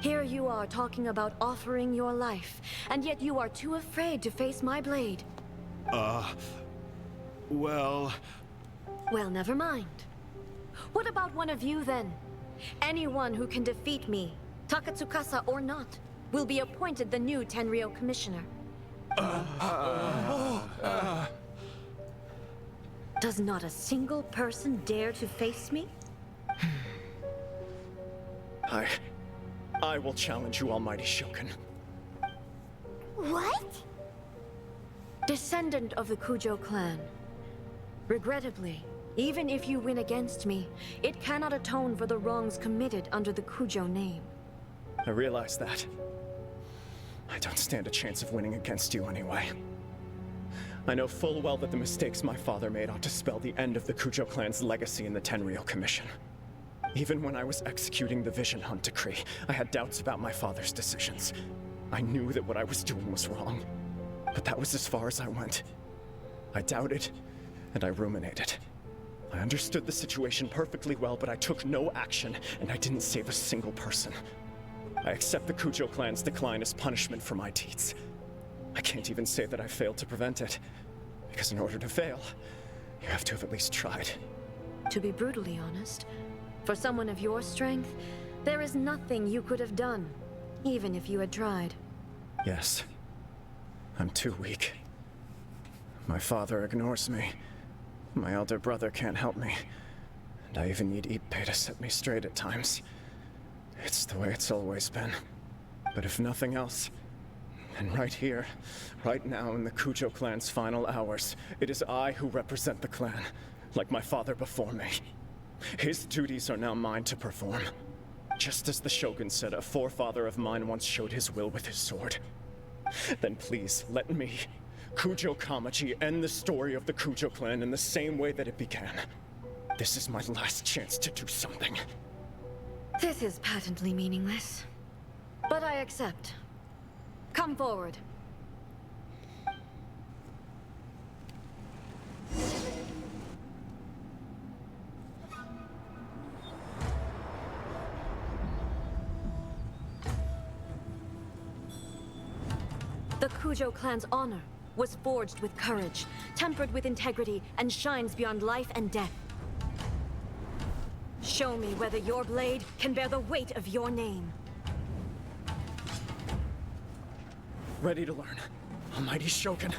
Here you are talking about offering your life, and yet you are too afraid to face my blade. Well, never mind. What about one of you, then? Anyone who can defeat me, Takatsukasa or not, will be appointed the new Tenryou commissioner. Does not a single person dare to face me? I will challenge you, almighty Shogun. What? Descendant of the Kujo clan. Regrettably, even if you win against me, it cannot atone for the wrongs committed under the Kujo name. I realize that. I don't stand a chance of winning against you anyway. I know full well that the mistakes my father made ought to spell the end of the Kujo clan's legacy in the Tenryou Commission. Even when I was executing the Vision Hunt decree, I had doubts about my father's decisions. I knew that what I was doing was wrong, but that was as far as I went. I doubted, and I ruminated. I understood the situation perfectly well, but I took no action, and I didn't save a single person. I accept the Kujo clan's decline as punishment for my deeds. I can't even say that I failed to prevent it, because in order to fail, you have to have at least tried. To be brutally honest, for someone of your strength, there is nothing you could have done, even if you had tried. Yes. I'm too weak. My father ignores me. My elder brother can't help me. And I even need Ippei to set me straight at times. It's the way it's always been. But if nothing else, and right here, right now in the Kujo clan's final hours, it is I who represent the clan, like my father before me. His duties are now mine to perform. Just as the Shogun said a forefather of mine once showed his will with his sword. Then please, let me, Kujo Kamaji, end the story of the Kujo clan in the same way that it began. This is my last chance to do something. This is patently meaningless. But I accept. Come forward. The Kujo clan's honor was forged with courage, tempered with integrity, and shines beyond life and death. Show me whether your blade can bear the weight of your name. Ready to learn, almighty Shogun.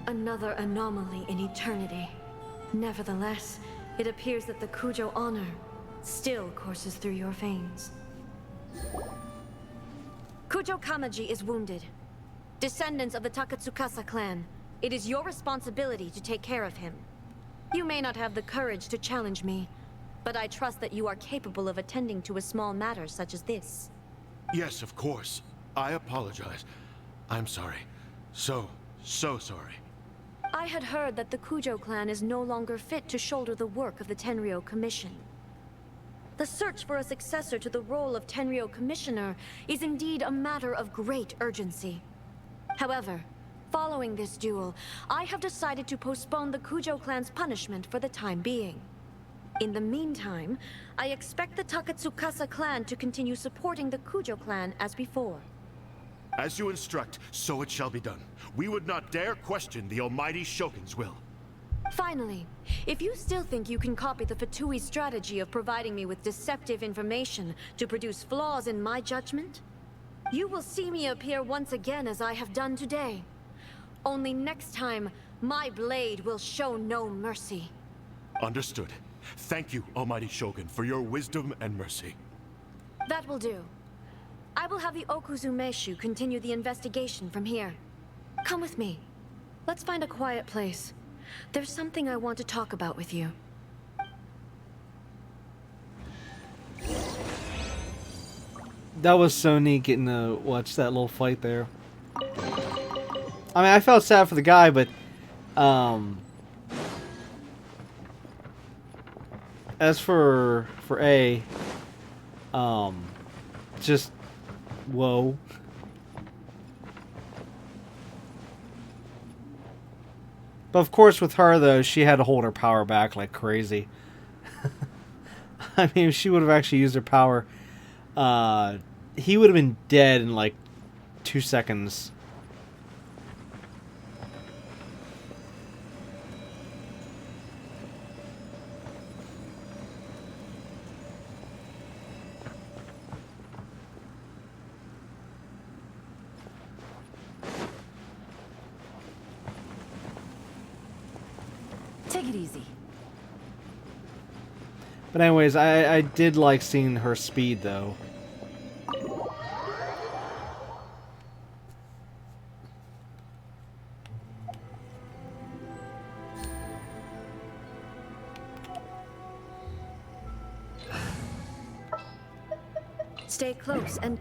Another anomaly in eternity. Nevertheless, it appears that the Kujo honor still courses through your veins. Kujo Kamaji is wounded. Descendants of the Takatsukasa clan, it is your responsibility to take care of him. You may not have the courage to challenge me, but I trust that you are capable of attending to a small matter such as this. Yes, of course. I apologize. I'm sorry. So sorry. I had heard that the Kujo clan is no longer fit to shoulder the work of the Tenryou Commission. The search for a successor to the role of Tenryou Commissioner is indeed a matter of great urgency. However, following this duel, I have decided to postpone the Kujo clan's punishment for the time being. In the meantime, I expect the Takatsukasa clan to continue supporting the Kujo clan as before. As you instruct, so it shall be done. We would not dare question the almighty Shogun's will. Finally, if you still think you can copy the Fatui's strategy of providing me with deceptive information to produce flaws in my judgment, you will see me appear once again as I have done today. Only next time, my blade will show no mercy. Understood. Thank you, almighty Shogun, for your wisdom and mercy. That will do. I will have the Okuzumeshu continue the investigation from here. Come with me. Let's find a quiet place. There's something I want to talk about with you. That was so neat getting to watch that little fight there. I mean, I felt sad for the guy, but as for A, just whoa. But of course, with her though, she had to hold her power back like crazy. I mean, if she would have actually used her power, he would have been dead in like 2 seconds. Take it easy. But anyways, I did like seeing her speed though. Stay close and...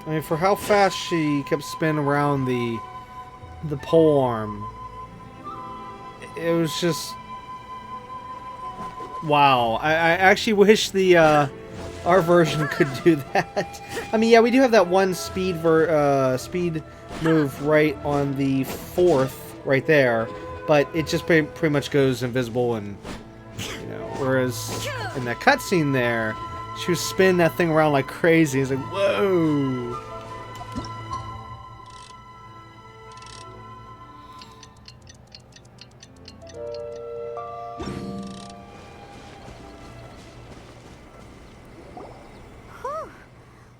I mean, for how fast she kept spinning around the pole arm, it was just wow. I actually wish the our version could do that. I mean, yeah, we do have that one speed move right on the 4th right there, but it just pretty much goes invisible, and you know, whereas in that cutscene there, she was spinning that thing around like crazy. It's like, whoa. Whew.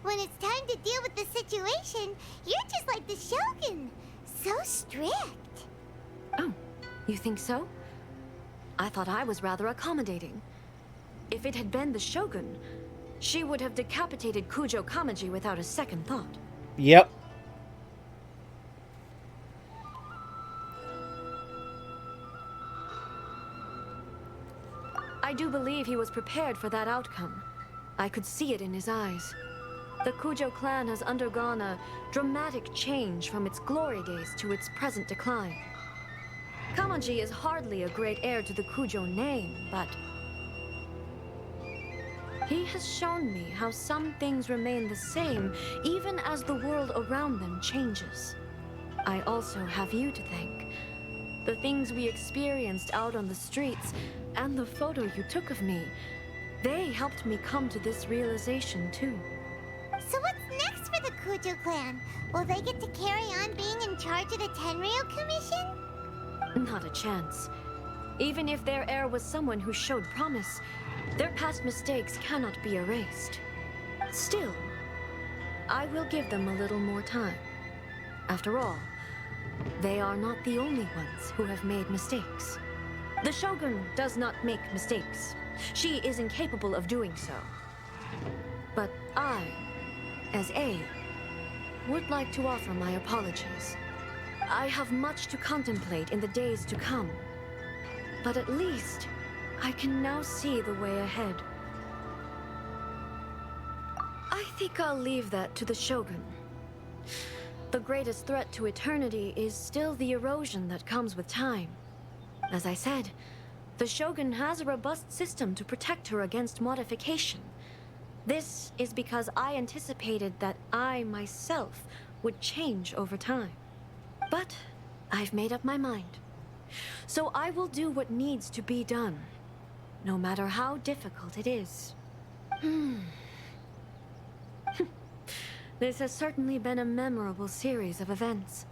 When it's time to deal with the situation, you're just like the Shogun. So strict. Oh, you think so? I thought I was rather accommodating. If it had been the Shogun, she would have decapitated Kujo Kamaji without a second thought. Yep. I do believe he was prepared for that outcome. I could see it in his eyes. The Kujo clan has undergone a dramatic change from its glory days to its present decline. Kamaji is hardly a great heir to the Kujo name, but he has shown me how some things remain the same even as the world around them changes. I also have you to thank. The things we experienced out on the streets and the photo you took of me, they helped me come to this realization too. So what's next for the Kujo clan? Will they get to carry on being in charge of the Tenryou Commission? Not a chance. Even if their heir was someone who showed promise, their past mistakes cannot be erased. Still, I will give them a little more time. After all, they are not the only ones who have made mistakes. The Shogun does not make mistakes. She is incapable of doing so. But I, as A, would like to offer my apologies. I have much to contemplate in the days to come. But at least, I can now see the way ahead. I think I'll leave that to the Shogun. The greatest threat to eternity is still the erosion that comes with time. As I said, the Shogun has a robust system to protect her against modification. This is because I anticipated that I myself would change over time. But I've made up my mind. So I will do what needs to be done, no matter how difficult it is. This has certainly been a memorable series of events.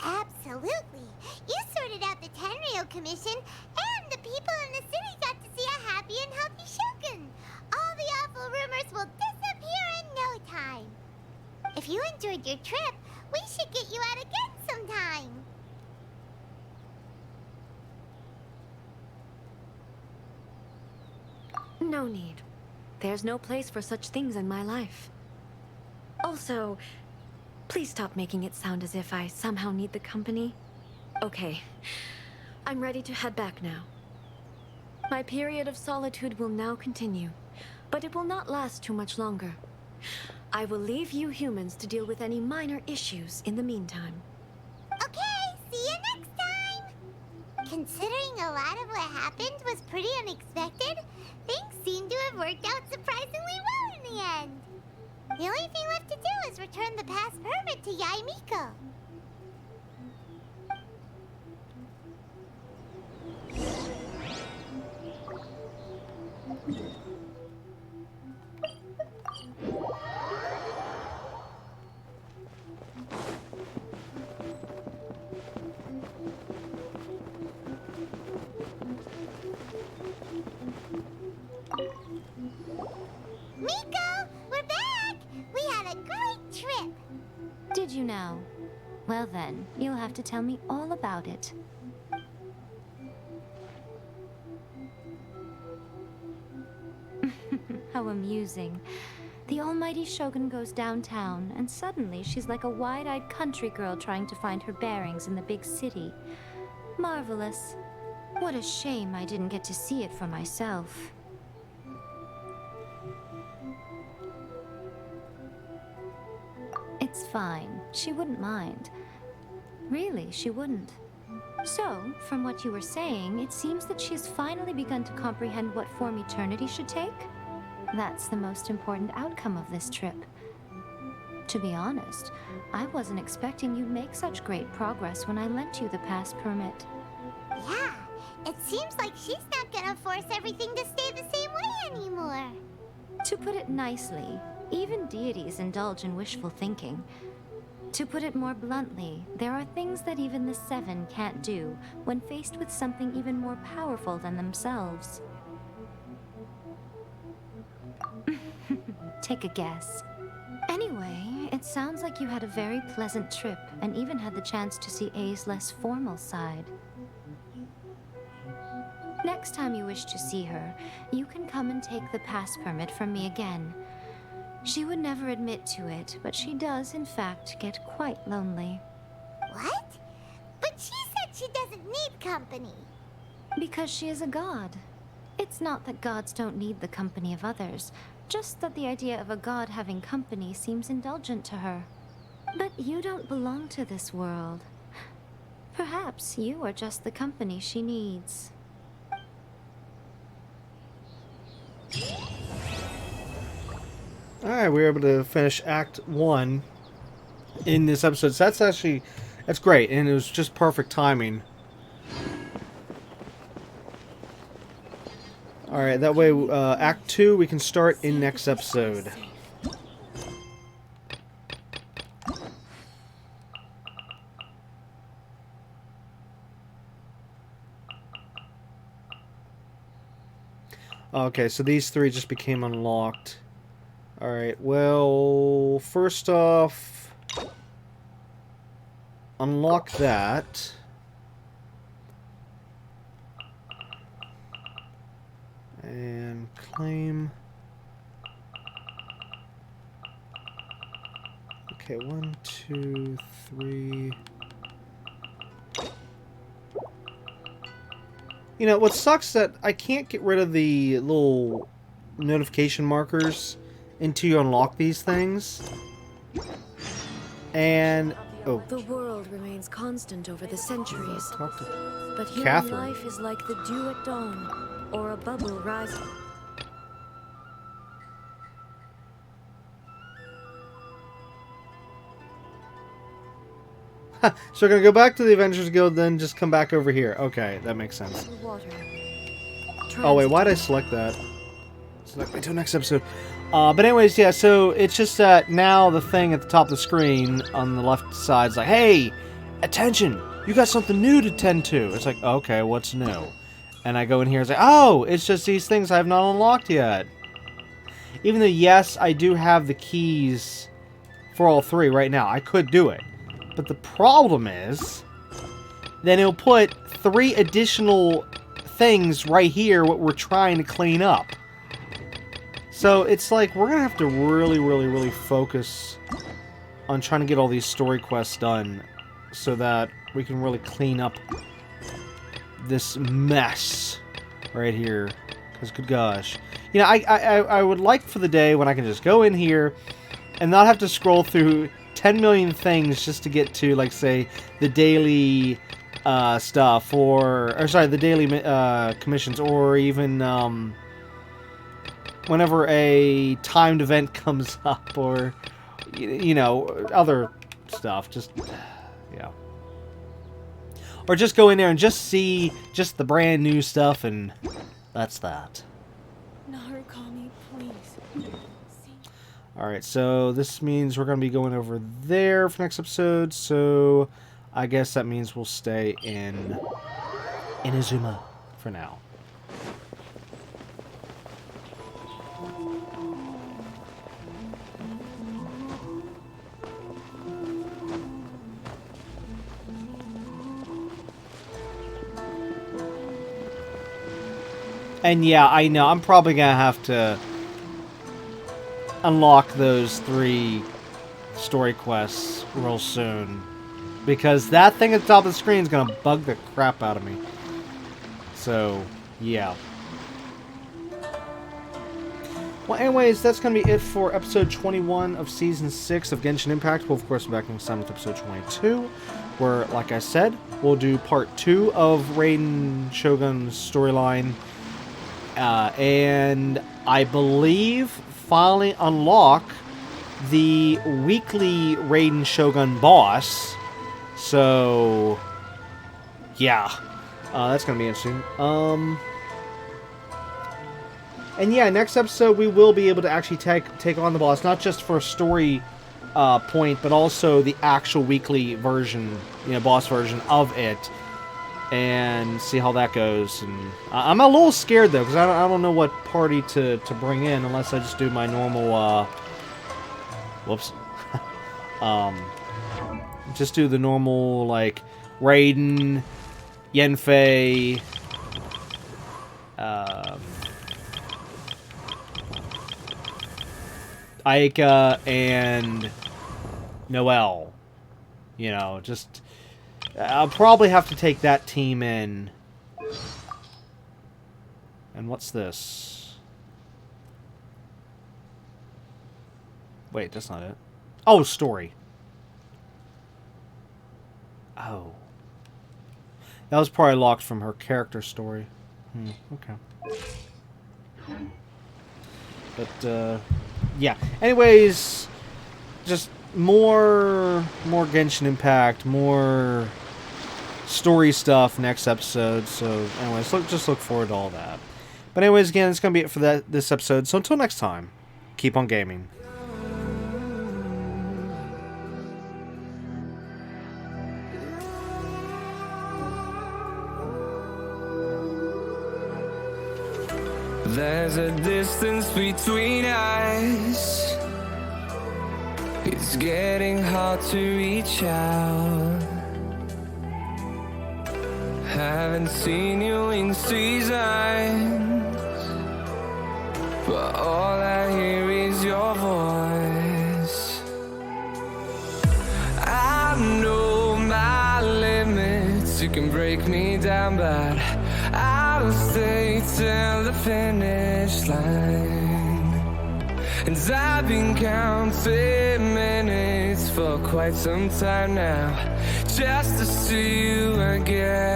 Absolutely. You sorted out the Tenryo Commission, and the people in the city got to see a happy and healthy Shogun. All the awful rumors will disappear in no time. If you enjoyed your trip, we should get you out again sometime. No need. There's no place for such things in my life. Also, please stop making it sound as if I somehow need the company. Okay, I'm ready to head back now. My period of solitude will now continue, but it will not last too much longer. I will leave you humans to deal with any minor issues in the meantime. Okay, see you next time! Considering a lot of what happened was pretty unexpected, things seem to have worked out surprisingly well in the end. The only thing left to do is return the pass permit to Yaimiko. Miko, we're back! We had a great trip! Did you know? Well then, you'll have to tell me all about it. How amusing. The almighty Shogun goes downtown, and suddenly she's like a wide-eyed country girl trying to find her bearings in the big city. Marvelous. What a shame I didn't get to see it for myself. It's fine. She wouldn't mind. Really, she wouldn't. So, from what you were saying, it seems that she's finally begun to comprehend what form eternity should take? That's the most important outcome of this trip. To be honest, I wasn't expecting you'd make such great progress when I lent you the pass permit. Yeah, it seems like she's not gonna force everything to stay the same way anymore. To put it nicely, even deities indulge in wishful thinking. To put it more bluntly, there are things that even the Seven can't do when faced with something even more powerful than themselves. Take a guess. Anyway, it sounds like you had a very pleasant trip and even had the chance to see A's less formal side. Next time you wish to see her, you can come and take the pass permit from me again. She would never admit to it, but she does, in fact, get quite lonely. What? But she said she doesn't need company. Because she is a god. It's not that gods don't need the company of others, just that the idea of a god having company seems indulgent to her. But you don't belong to this world. Perhaps you are just the company she needs. Alright, we were able to finish Act 1 in this episode. So that's great, and it was just perfect timing. Alright, that way Act 2 we can start in next episode. Okay, so these three just became unlocked. Alright, well, first off, unlock that. And claim. Okay, 1, 2, 3. You know, what sucks that I can't get rid of the little notification markers until you unlock these things. And oh, The world remains constant over the centuries, talk to but human Catherine. life is like the dew at dawn, or a bubble rising. So we're gonna go back to the Avengers Guild, then just come back over here. Okay, that makes sense. Water. Oh wait, why did I select that? Select me to the next episode. But anyways, yeah, so it's just that now the thing at the top of the screen on the left side is like, hey, attention, you got something new to tend to. It's like, okay, what's new? And I go in here, it's like, oh, it's just these things I have not unlocked yet. Even though, yes, I do have the keys for all three right now. I could do it. But the problem is, then it'll put 3 additional things right here what we're trying to clean up. So it's like we're going to have to really focus on trying to get all these story quests done so that we can really clean up this mess right here. Because good gosh. You know, I would like for the day when I can just go in here and not have to scroll through 10 million things just to get to, like, say, the daily stuff, or sorry, the daily commissions, or even whenever a timed event comes up, or, you know, other stuff. Just, yeah. Or just go in there and just see just the brand new stuff, and that's that. Narukami, please. Alright, so this means we're going to be going over there for next episode, so I guess that means we'll stay in Inazuma for now. And yeah, I know, I'm probably going to have to unlock those 3 story quests real soon, because that thing at the top of the screen is gonna bug the crap out of me. So yeah. Well, anyways, that's gonna be it for episode 21 of season 6 of Genshin Impact. We'll of course be back next time with episode 22, where, like I said, we'll do part 2 of Raiden Shogun's storyline, and I believe finally unlock the weekly Raiden Shogun boss. So yeah, that's gonna be interesting. And yeah, next episode we will be able to actually take on the boss, not just for a story point, but also the actual weekly version, you know, boss version of it, and see how that goes. And I'm a little scared though, because I don't know what party to bring in unless I just do my normal whoops just do the normal, like, Raiden, Yanfei, Aika, and Noelle. You know, just I'll probably have to take that team in. And what's this? Wait, that's not it. Oh, story. Oh. That was probably locked from her character story. Okay. But, yeah. Anyways, just more Genshin Impact, more story stuff next episode. So, anyways, just look forward to all that. But anyways, again, it's going to be it for this episode. So until next time, keep on gaming. There's a distance between us. It's getting hard to reach out. Haven't seen you in seasons, but all I hear is your voice. I know my limits, you can break me down, but I'll stay till the finish line. And I've been counting minutes for quite some time now, just to see you again.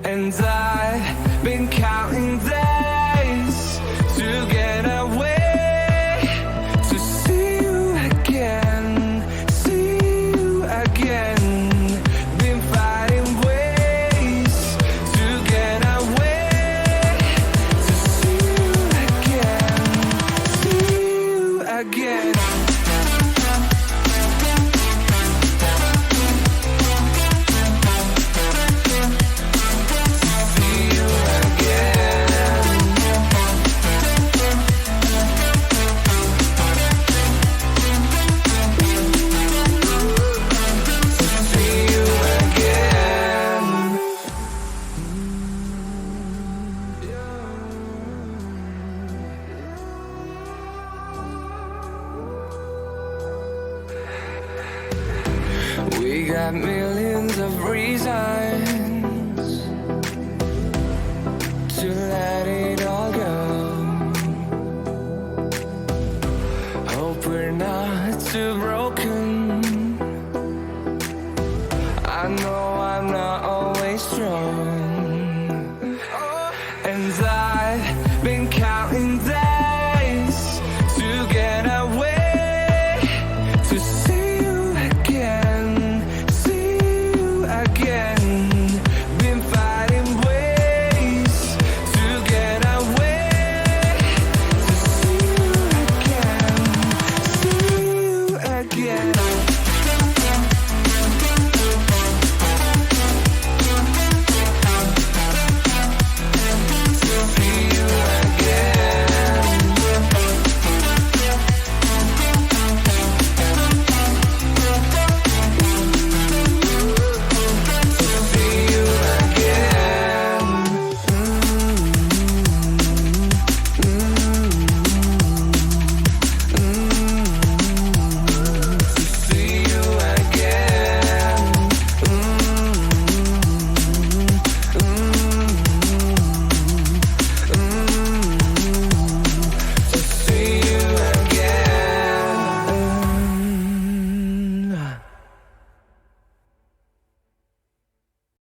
And I've been counting days to get away, to see you again, see you again. Been fighting ways to get away, to see you again, see you again. We got millions of reasons to let it all go. Hope we're not too broken